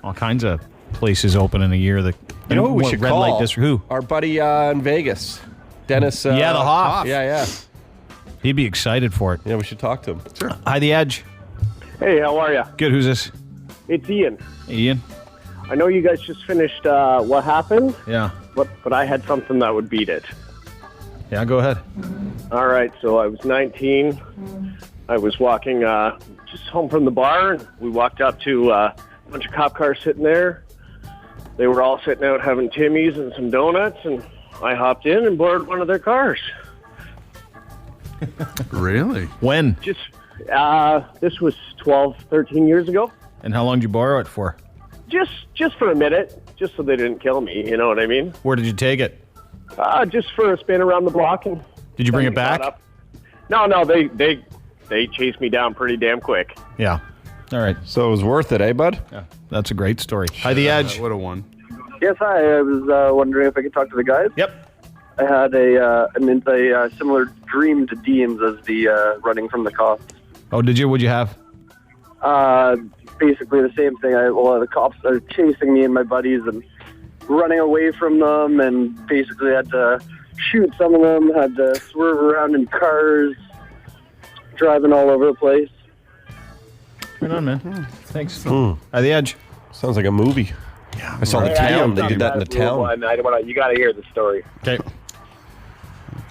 all kinds of places open in a year. That you know who we should red call? Light district. Who? Our buddy in Vegas. Dennis. Yeah, the Hoff. Yeah. He'd be excited for it. Yeah, we should talk to him. Sure. Hi, The Edge. Hey, how are you? Good. Who's this? It's Ian. Hey, Ian. I know you guys just finished What Happened? Yeah. But I had something that would beat it. Yeah, go ahead. All right, so I was 19. I was walking just home from the bar, and we walked up to a bunch of cop cars sitting there. They were all sitting out having Timmy's and some donuts, and I hopped in and boarded one of their cars. Really? When? Just this was 12, 13 years ago. And how long did you borrow it for? Just for a minute, just so they didn't kill me, you know what I mean? Where did you take it? Just for a spin around the block. And did you bring it back? No, they chased me down pretty damn quick. Yeah. All right. So it was worth it, eh, bud? Yeah. That's a great story. Hi, The Edge. What a one. Yes, hi. I was wondering if I could talk to the guys. Yep. I had a similar dream to Dean's as the running from the cops. Oh, did you? What'd you have? Basically the same thing. The cops are chasing me and my buddies and running away from them, and basically had to shoot some of them, had to swerve around in cars, driving all over the place. Right on, man. Thanks. Hi, The Edge. Sounds like a movie. Yeah. I saw The Town. They did that in The Town. You got to hear the story. Okay.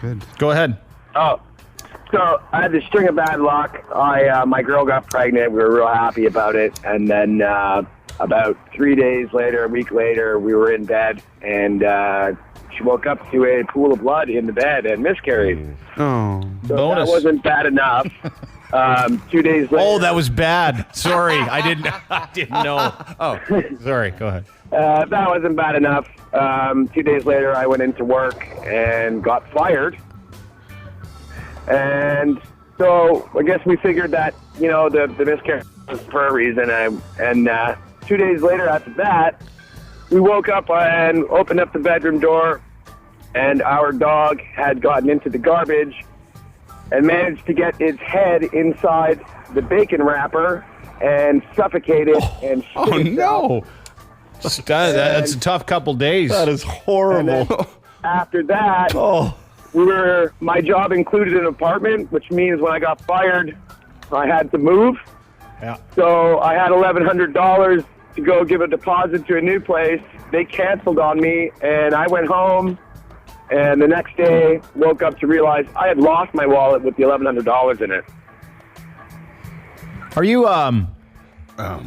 Good. Go ahead. Oh, so I had this string of bad luck. My girl got pregnant. We were real happy about it. And then about 3 days later, a week later, we were in bed, and she woke up to a pool of blood in the bed and miscarried. Oh. So Bonus. that wasn't bad enough. 2 days later. Oh, that was bad. Sorry, I didn't know. Oh, sorry. Go ahead. That wasn't bad enough. 2 days later, I went into work and got fired. And so I guess we figured that, the miscarriage was for a reason. And 2 days later after that, we woke up and opened up the bedroom door, and our dog had gotten into the garbage and managed to get its head inside the bacon wrapper and suffocate it and shit Oh, itself. no. That's a tough couple days. That is horrible. After that, my job included an apartment, which means when I got fired, I had to move. Yeah. So I had $1,100 to go give a deposit to a new place. They canceled on me, and I went home. And the next day, woke up to realize I had lost my wallet with the $1,100 in it. Are you I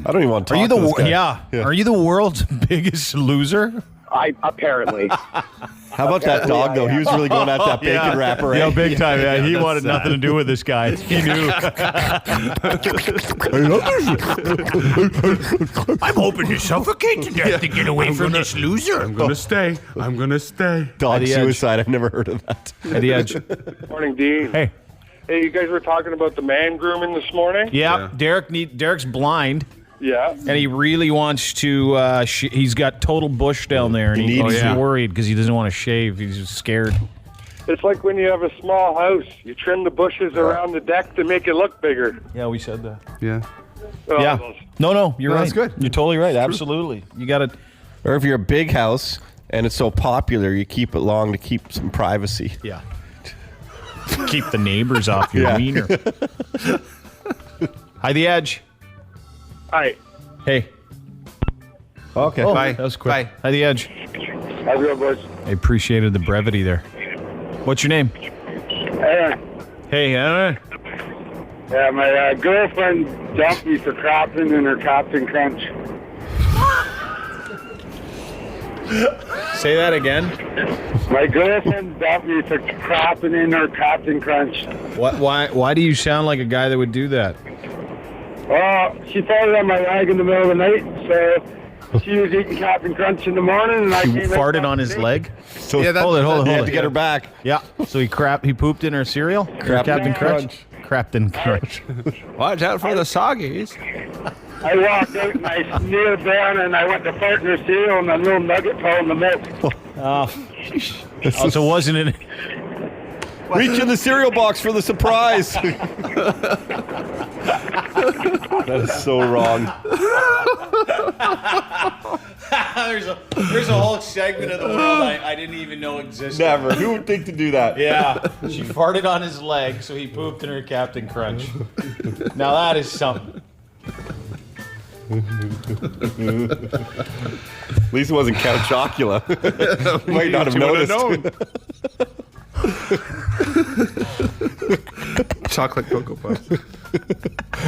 don't even want to talk to this guy. Are you the world's biggest loser? Apparently. How about that dog, though? He was really going at that bacon wrapper, eh? Yeah, big time. Yeah, he wanted nothing to do with this guy. He knew. I'm hoping to suffocate to death to get away from this loser. I'm going to stay. I'm going to stay. Dog At the suicide. I've never heard of that. At The Edge. Morning, Dean. Hey. Hey, you guys were talking about the man grooming this morning? Yeah, Derek's blind. Yeah. And he really wants to, he's got total bush down there, and he's worried because he doesn't want to shave. He's just scared. It's like when you have a small house, you trim the bushes around the deck to make it look bigger. Yeah, we said that. Yeah. Yeah. No, you're right. That's good. You're totally right. Absolutely. You got to. Or if you're a big house and it's so popular, you keep it long to keep some privacy. Yeah. Keep the neighbors off your wiener. Hi, The Edge. Hi. Hey. Okay. Oh, Bye. That was quick. Bye. Hi, The Edge. How's it going, boys? I appreciated the brevity there. What's your name? Hey, Aaron. Yeah, my girlfriend dumped me for crapping in her Captain Crunch. Say that again. My girlfriend dumped me for crapping in her Captain Crunch. Why do you sound like a guy that would do that? She farted on my leg in the middle of the night, so she was eating Captain Crunch in the morning, and I He came farted on his leg? So hold it. You had to get her back. Yeah. So he pooped in her cereal? Captain Crunch? Captain Crunch. Watch out for the soggies. I walked out and I kneeled down and I went to fart in her cereal and a little nugget fell in the milk. So wasn't it? Reach in the cereal box for the surprise. That is so wrong. There's a whole segment of the world I didn't even know existed. Never. Who would think to do that? Yeah. She farted on his leg, so he pooped in her Captain Crunch. Now that is something. At least it wasn't Count Chocula. Might not have noticed. Chocolate Cocoa Puffs.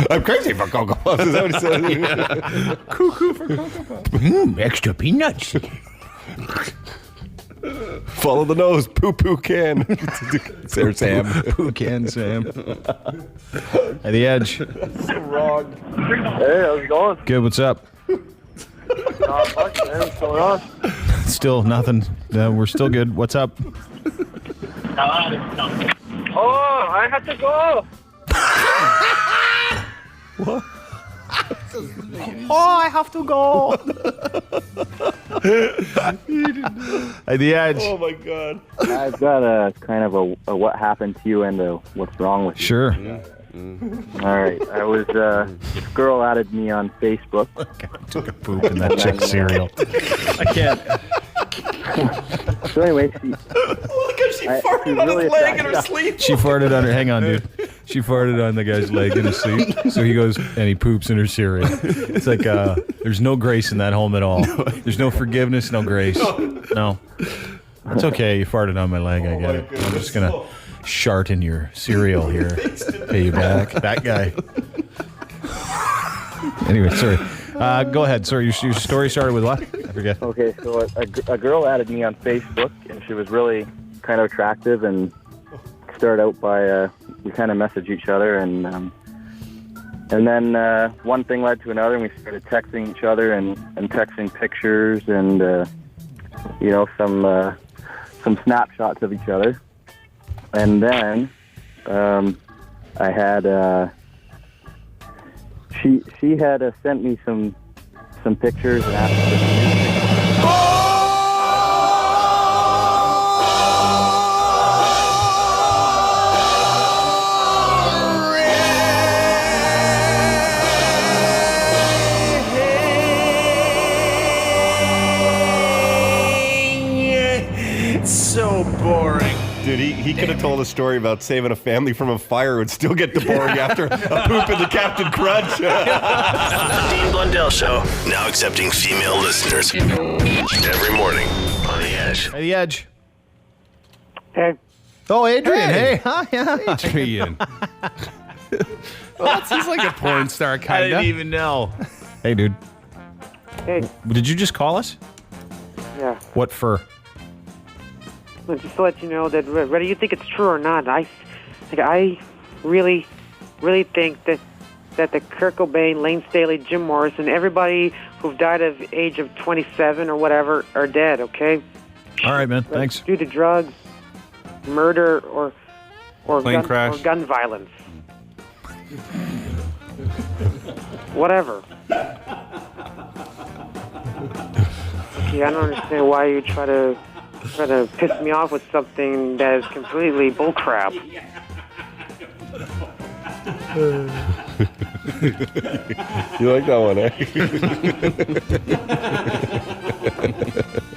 I'm crazy for Cocoa Puffs. Is that what he said? Yeah. Cuckoo for Cocoa Puffs. Extra peanuts. Follow the nose. Poo can. There's Sam. Poo can Sam. At the edge. So wrong. Hey, how's it going? Good. What's up? Not much, man. What's going on? Still nothing. We're still good. What's up? Oh, I have to go. What? Oh, I have to go. At the edge. Oh my God. I've got a kind of a what happened to you and a what's wrong with you. Sure. All right. I was this girl added me on Facebook. I took a poop in that chick cereal. I can't. So anyway, Look how she farted on his leg in her sleep. She farted on her. Hang on, dude. She farted on the guy's leg in his sleep. So he goes and he poops in her cereal. It's like there's no grace in that home at all. There's no forgiveness, no grace. No. It's okay. You farted on my leg. I get it. I'm just gonna shart in your cereal here. Pay you back. That guy. Anyway, sorry. Go ahead. Sorry, your story started with what? I forget. Okay, so a girl added me on Facebook, and she was really kind of attractive, and started out by we kind of messaged each other, and then one thing led to another, and we started texting each other and texting pictures and some snapshots of each other, and then I had. She had sent me some pictures and asked for some music. It's so boring. Dude, he could have told a story about saving a family from a fire. It would still get the boring after a poop in the Captain Crunch. The Dean Blundell Show, now accepting female listeners. Every morning on the Edge. At the edge. Hey. Oh, Adrian. Hey. Hi. Yeah. Adrian. He's like a porn star, kind I of. didn't even know. Hey, dude. Hey. Did you just call us? Yeah. What for? Well, just to let you know that whether you think it's true or not, I really think that the Kurt Cobain, Lane Staley, Jim Morrison, everybody who died of age of 27 or whatever are dead. Okay. All right, man. Thanks. Due to drugs, murder, or Plane crash. or gun violence. Whatever. Yeah, I don't understand why you try to piss me off with something that is completely bullcrap. You like that one, eh?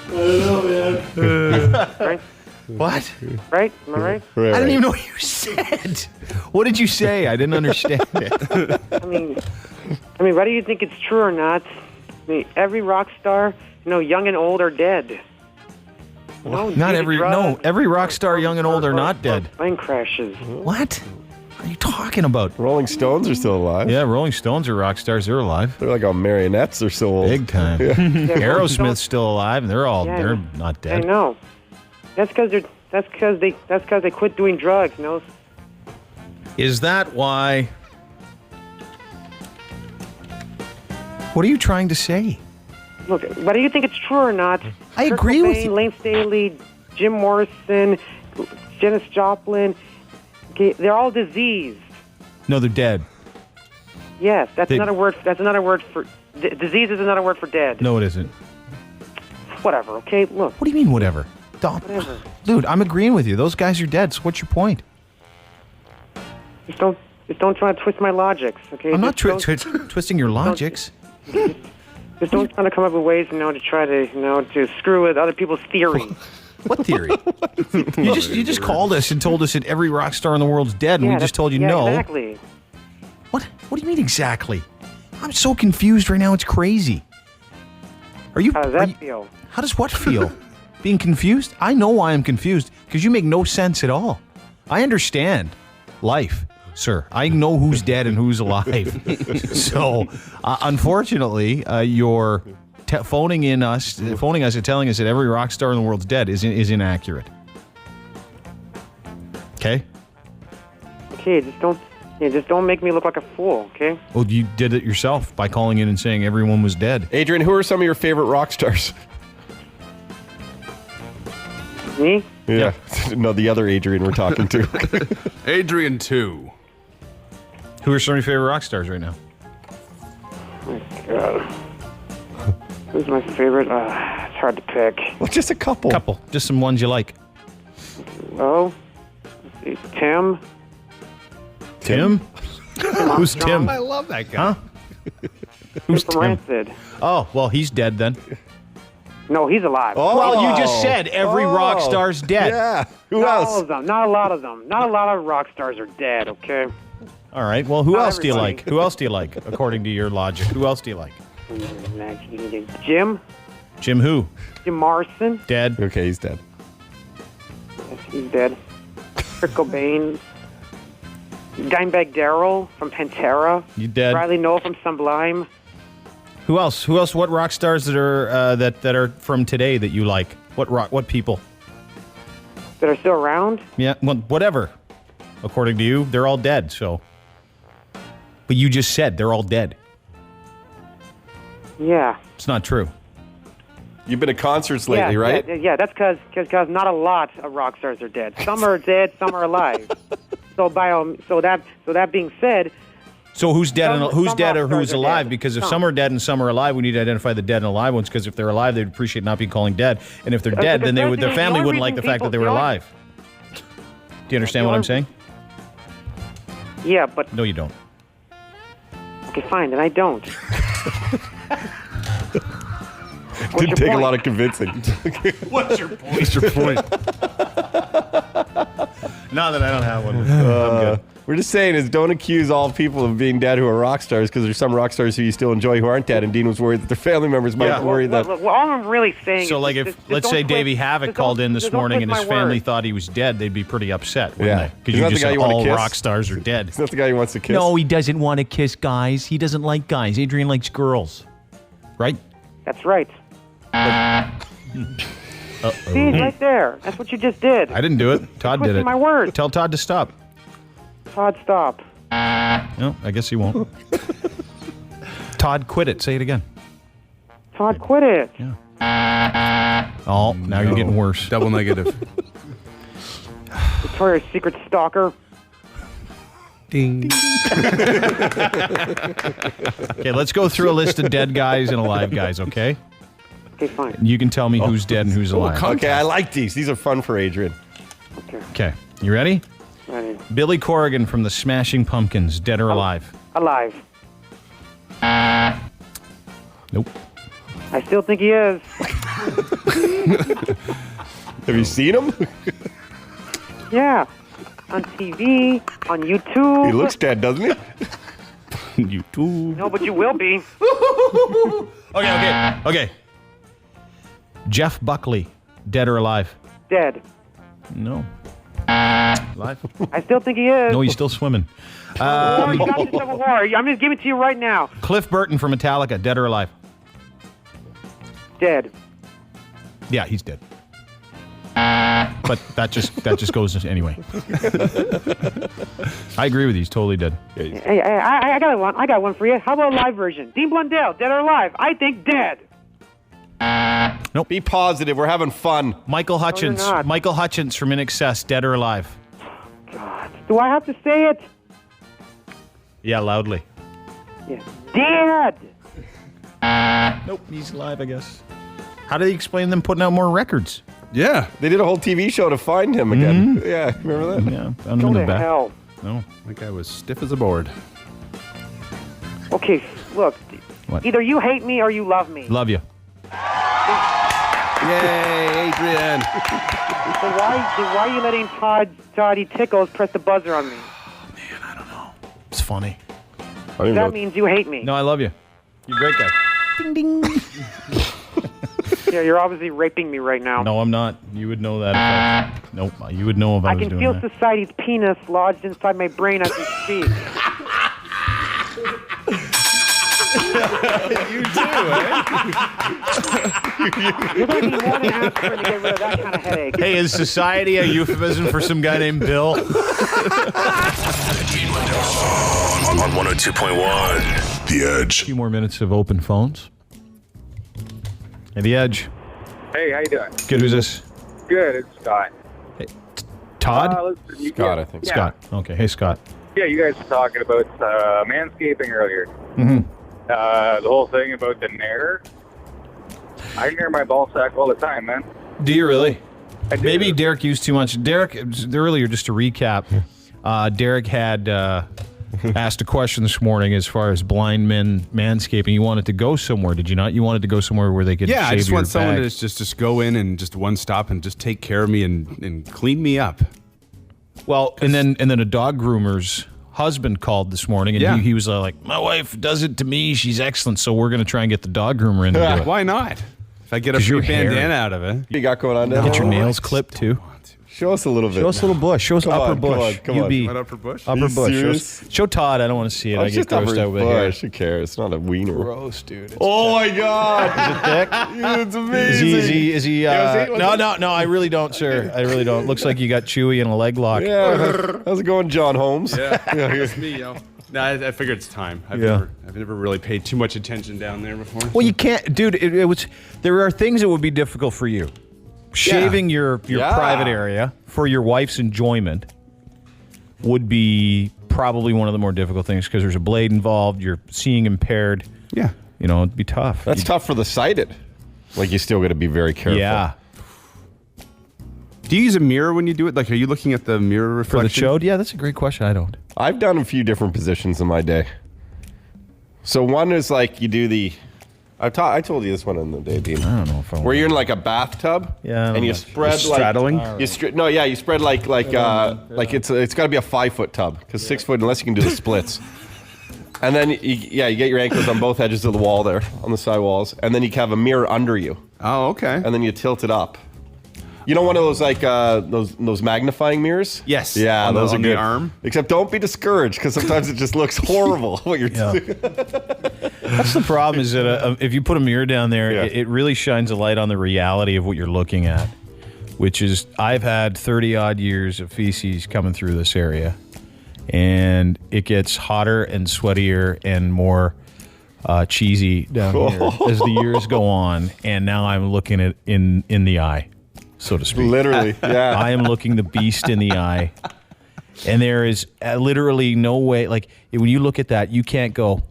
I don't know, man. Right? What? Right? Am I right? I didn't even know what you said. What did you say? I didn't understand it. I mean, whether you think it's true or not, every rock star, young and old, are dead. Every rock star, young and old, are not dead. Plane crashes. What? What are you talking about? Rolling Stones are still alive. Yeah, Rolling Stones are rock stars. They're alive. They're like all marionettes. They're so old. Big time. Yeah. Aerosmith's still alive, and they're not dead. I know. That's because they quit doing drugs. Is that why? What are you trying to say? Look, whether you think it's true or not, I agree with you. Lane Staley, Jim Morrison, Janis Joplin, they're all diseased. No, they're dead. Yes, that's another word. That's another word for disease. Is another word for dead. No, it isn't. Whatever. Okay, look. What do you mean, whatever? Whatever. Dude, I'm agreeing with you. Those guys are dead. So what's your point? Just don't try to twist my logics. Okay. I'm not twisting your logics. Just don't try to come up with ways, to try to screw with other people's theory. What theory? You just called us and told us that every rock star in the world's dead, and we just told you no. Exactly. What do you mean exactly? I'm so confused right now. It's crazy. How does that feel? How does what feel? Being confused? I know why I'm confused, because you make no sense at all. I understand life. sir. I know who's dead and who's alive. So, unfortunately, your phoning us and telling us that every rock star in the world's dead is inaccurate. Okay? Okay, just don't make me look like a fool, okay? Well, you did it yourself by calling in and saying everyone was dead. Adrian, who are some of your favorite rock stars? Me? Yeah. No, the other Adrian we're talking to. Adrian 2. Who are some of your favorite rock stars right now? Oh my God. Who's my favorite? It's hard to pick. Well, just a couple. Just some ones you like. Oh, let's see. Tim? Who's Tim? I love that guy. Huh? Who's from Tim? Rancid. Oh, well, he's dead then. No, he's alive. Oh. Well, you just said every rock star's dead. Yeah. Who Not else? all of them. Not a lot of them. Not a lot of rock stars are dead, okay? All right. Well, who Not else do you everybody. like? Who else do you like, according to your logic? Who else do you like? Jim? Jim who? Jim Morrison? Dead. Okay, he's dead. Yes, he's dead. Kurt Cobain. Dimebag Darrell from Pantera. You dead. Riley Noel from Sublime. Who else? Who else? What rock stars that are that are from today that you like? What people? That are still around? Yeah, well, whatever. According to you, they're all dead. So, but you just said they're all dead. Yeah. It's not true. You've been to concerts lately, yeah, right? Yeah, that's because not a lot of rock stars are dead. Some are dead, some are alive. So that being said, So who's dead and who's some dead rock or who's stars are alive? dead. Because if Some. some are dead and some are alive, we need to identify the dead and alive ones. Because if they're alive, they'd appreciate not being calling dead, and if they're dead, then their the family only wouldn't like the reason fact that they people- were the only- alive. Do you understand what I'm saying? yeah, but No, you don't. okay, fine, then I don't. Didn't take a lot of convincing. What's your point? What's your point? Now that I don't have one, I'm good. We're just saying is don't accuse all people of being dead who are rock stars, because there's some rock stars who you still enjoy who aren't dead, and Dean was worried that their family members might worry that. Well, all I'm really saying So, is like, just- if just let's don't say twist- Davey Havoc just called don't- in this just don't morning and twist his my family words. thought he was dead, they'd be pretty upset, wouldn't Yeah. they? Because Isn't you that just the guy said you wanna all kiss? rock stars are dead. Isn't that the guy who wants to kiss? No, he doesn't want to kiss guys. He doesn't like guys. Adrian likes girls, right? That's right. Uh-oh. See, right there. That's what you just did. I didn't do it. Todd did twisting it. my words. Tell Todd to stop. Todd, stop. No, I guess he won't. Todd, quit it. Say it again. Todd, quit it. Oh, now you're getting worse. Double negative. Victoria's Secret stalker. Ding. Okay, let's go through a list of dead guys and alive guys, okay? Okay, fine. You can tell me who's dead and who's alive. Okay, I like these. These are fun for Adrian. Okay, you ready? Ready. Billy Corrigan from the Smashing Pumpkins, dead or alive? Alive. Nope. I still think he is. Have you seen him? Yeah. On TV, on YouTube. He looks dead, doesn't he? YouTube. No, but you will be. Okay. Jeff Buckley, dead or alive? Dead. No. Alive? I still think he is. No, he's still swimming. Oh, you got yourself a war. I'm going to give it to you right now. Cliff Burton from Metallica, dead or alive? Dead. Yeah, he's dead. But that just goes anyway. I agree with you. He's totally dead. Hey, I got one. I got one for you. How about a live version? Dean Blundell, dead or alive? I think dead. Nope. Be positive. We're having fun. Michael Hutchins. you're not. Michael Hutchins from In Excess, dead or alive? Do I have to say it? Yeah, loudly. Yeah. Dead. Nope, he's alive, I guess. How do they explain them putting out more records? Yeah. They did a whole TV show to find him again. Yeah, remember that? Yeah, found him Go in to the back. hell. No. That guy was stiff as a board. Okay, look. What? Either you hate me or you love me. Love you. Yay, Adrian. So why are you letting Toddy Tickles press the buzzer on me? It's funny. That means you hate me. No, I love you. You're a great guy. Ding, ding. Yeah, Yeah, you're obviously raping me right now. No, I'm not. You would know that. Nope, you would know if I was can doing feel that. society's penis lodged inside my brain as we speak. You do, eh? You're going to be more than aspirin to get rid of that kind of headache. Hey, is society a euphemism for some guy named Bill? On 102.1, The Edge. A few more minutes of open phones. Hey, The Edge. Hey, how you doing? Good, who's this? Good, it's Scott. Todd? Scott, I think. Yeah. Scott. Okay, hey, Scott. Yeah, you guys were talking about manscaping earlier. Mm-hmm. The whole thing about the nair. I nair my ball sack all the time, man. Do you really? Maybe Derek used too much. Derek, earlier, just to recap, Derek had asked a question this morning as far as blind men manscaping. You wanted to go somewhere, did you not? You wanted to go somewhere where they could shave I just your want someone bag. to just go in and just one stop and just take care of me and clean me up. Well, and then a dog groomer's husband called this morning, and he was like, my wife does it to me. She's excellent, so we're going to try and get the dog groomer in to do it. Why not? If I get a free bandana out of it. You got going on there? Get your nails clipped, too. Show us a little bit. Show us a little bush. Show us upper bush. Come on. UB. What, upper bush? Upper bush. Show Todd. I don't want to see it. I get grossed out with it here. Who cares? It's not a wiener. Gross, dude. Oh my God! Is it thick? It's amazing. Is he? No. I really don't, sir. I really don't. Looks like you got Chewy in a leg lock. Yeah. How's it going, John Holmes? Yeah, it's me, yo. No, I figured it's time. I've never really paid too much attention down there before. Well, you can't, dude. It was. There are things that would be difficult for you. Shaving your private area for your wife's enjoyment would be probably one of the more difficult things because there's a blade involved. You're seeing impaired. Yeah. You know, it'd be tough. That's tough for the sighted. Like, you still got to be very careful. Yeah. Do you use a mirror when you do it? Like, are you looking at the mirror reflection? For the chode? Yeah, that's a great question. I don't. I've done a few different positions in my day. So one is like you do the... I told you this one on the day, Dean. I don't know if I want where you're in like a bathtub, and you spread like straddling. You spread like it's got to be a 5-foot tub because 6 foot unless you can do the splits. And then you get your ankles on both edges of the wall there on the side walls, and then you have a mirror under you. Oh, okay. And then you tilt it up. You know one of those like those magnifying mirrors? Yes. Yeah, those are on good. the arm. Except don't be discouraged because sometimes it just looks horrible what you're doing. That's the problem is that if you put a mirror down there, it really shines a light on the reality of what you're looking at, which is I've had 30-odd years of feces coming through this area, and it gets hotter and sweatier and more cheesy down here as the years go on, and now I'm looking at in the eye, so to speak. Literally, yeah. I am looking the beast in the eye, and there is literally no way. Like when you look at that, you can't go.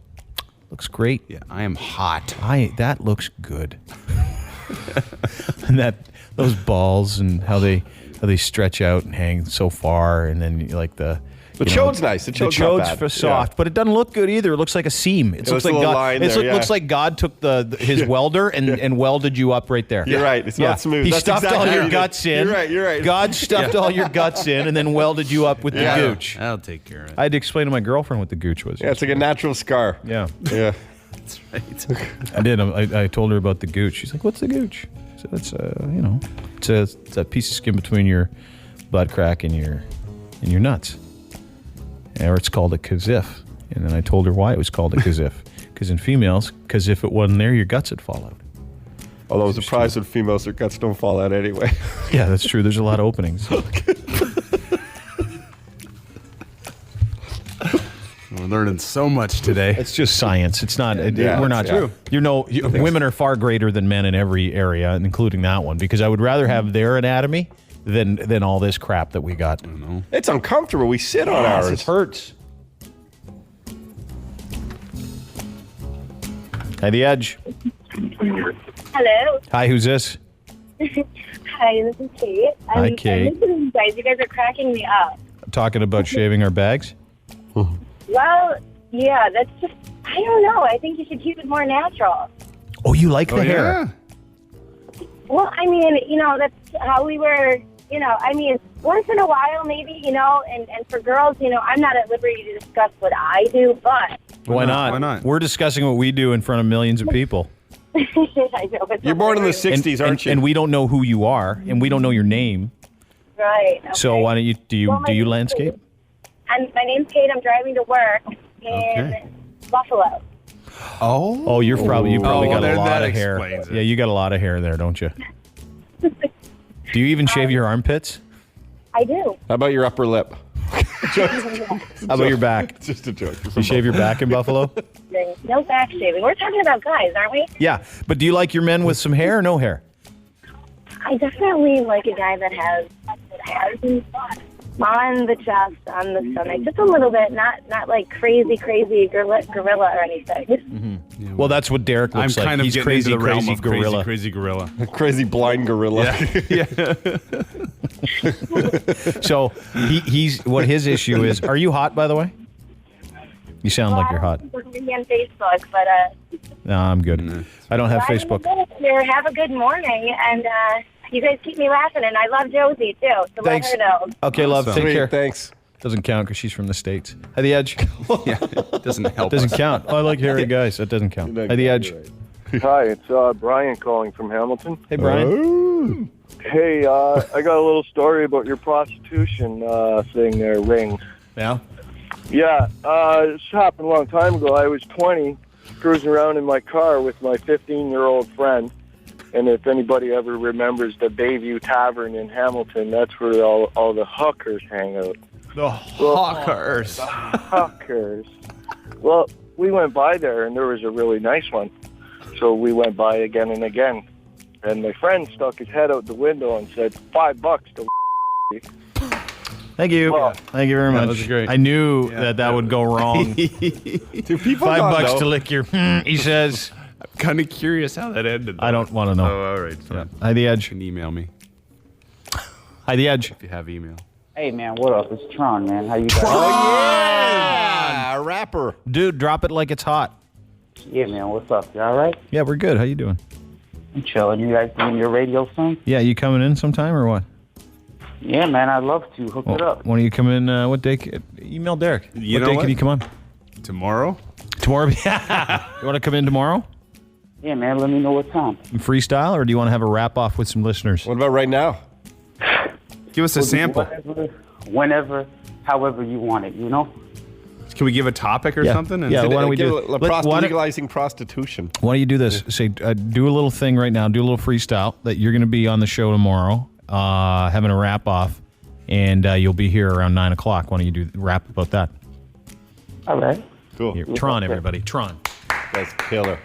Looks great. Yeah, I am hot. That looks good. And those balls and how they stretch out and hang so far, and then like the chode's nice. The chode's soft, but it doesn't look good either. It looks like a seam. It looks like God. Looks like God took his welder and welded you up right there. You're right. It's not smooth. He That's stuffed exactly all your how guts in. You're right. God stuffed all your guts in and then welded you up with the gooch. I'll take care of it. I had to explain to my girlfriend what the gooch was. Yeah, it's like a natural scar. Yeah. That's right. I did. I told her about the gooch. She's like, "What's the gooch?" So it's it's a piece of skin between your butt crack and your nuts. Or it's called a kazif. And then I told her why it was called a kazif. Because in females, because if it wasn't there, your guts would fall out. Although it's a surprise with females, their guts don't fall out anyway. Yeah, that's true. There's a lot of openings. We're learning so much today. It's just science. It's not. We're not. True. Women are far greater than men in every area, including that one. Because I would rather have their anatomy than all this crap that we got. I know. It's uncomfortable. We sit on ours. It hurts. Hi, The Edge. Hello. Hi, who's this? Hi, this is Kate. Hi, Kate. I'm listening to you guys. You guys are cracking me up. Talking about shaving our bags? Well, yeah, that's just, I don't know. I think you should keep it more natural. Oh, you like the hair? Well, I mean, that's how we were, I mean, once in a while maybe, and for girls, I'm not at liberty to discuss what I do, but. Why not? We're discussing what we do in front of millions of people. I know. It's You're born in the 60s, aren't you? And we don't know who you are, and we don't know your name. Right. Okay. So why don't you do you landscape? And my name's Kate. I'm driving to work in Buffalo. Oh, you probably got a lot of hair. explains it. Yeah, you got a lot of hair there, don't you? Do you even shave your armpits? I do. How about your upper lip? How about your back? Just a joke. You shave your back in Buffalo? No back shaving. We're talking about guys, aren't we? Yeah, but do you like your men with some hair or no hair? I definitely like a guy that has hairs on the chest, on the stomach, just a little bit, not like crazy gorilla or anything. Well, that's what Derek looks I'm like. kind of He's getting crazy, into the realm crazy of gorilla. crazy gorilla. Crazy blind gorilla. Yeah. So he's what his issue is. Are you hot, by the way? You sound like you're hot. We're going to be on Facebook, but No, I'm good. I don't have Facebook. Have a good morning, and you guys keep me laughing, and I love Josie too. So Thanks. let her know. Okay, love. Take Sweet, care. thanks. Doesn't count because she's from the States. At the Edge. Yeah, it doesn't help. Doesn't us. count. Oh, I like hairy guys. That doesn't count. At the Edge. Hi, it's Brian calling from Hamilton. Hey, Brian. Hey, I got a little story about your prostitution thing there, rings. Yeah? Yeah, this happened a long time ago. I was 20, cruising around in my car with my 15-year-old friend. And if anybody ever remembers the Bayview Tavern in Hamilton, that's where all the hookers hang out. The hookers. Hookers. Well, we went by there, and there was a really nice one. So we went by again and again. And my friend stuck his head out the window and said, $5 to Thank you. Well, Thank you very much. That was great. I knew that would go wrong. Do people $5 to lick your, he says. I'm kind of curious how that ended. I don't want to know. Oh, all right. Fine. Hi, The Edge. You can email me Hi, The Edge. if you have email. Hey, man, what up? It's Tron, man. How you guys? Yeah, a rapper. Dude, drop it like it's hot. Yeah, man, what's up? You all right? Yeah, we're good. How you doing? I'm chilling. You guys doing your radio thing? Yeah, you coming in sometime or what? Yeah, man, I'd love to. Hook it up. When do you come in? What day? Email Derek. You what know day what? can you come on? Tomorrow? Tomorrow? Yeah. You want to come in tomorrow? Yeah, man, let me know what time. Freestyle, or do you want to have a wrap off with some listeners? What about right now? Give us a sample. Whenever, however you want it, you know? Can we give a topic or something? And Yeah, why don't we do legalizing prostitution? Why don't you do this? Say, do a little thing right now. Do a little freestyle that you're going to be on the show tomorrow, having a wrap off, and you'll be here around 9 o'clock. Why don't you rap about that? All right. Cool. Here, Tron, everybody. Tron. That's killer.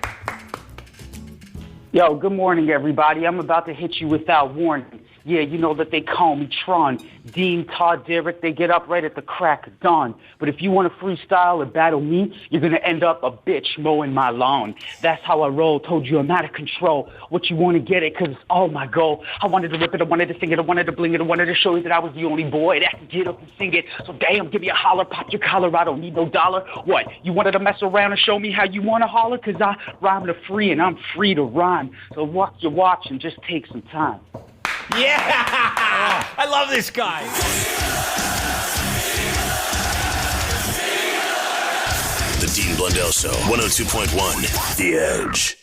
Yo, good morning, everybody. I'm about to hit you without warning. Yeah, you know that they call me Tron. Dean, Todd, Derek, they get up right at the crack of dawn. But if you want to freestyle or battle me, you're going to end up a bitch mowing my lawn. That's how I roll. Told you I'm out of control. What you want to get it, because it's all my goal. I wanted to rip it, I wanted to sing it, I wanted to bling it, I wanted to show you that I was the only boy that could get up and sing it. So damn, give me a holler, pop your collar, I don't need no dollar. What, you wanted to mess around and show me how you want to holler? Because I rhyme to free and I'm free to rhyme. So walk your watch and just take some time. Yeah! I love this guy. The Dean Blundell Show, 102.1 The Edge.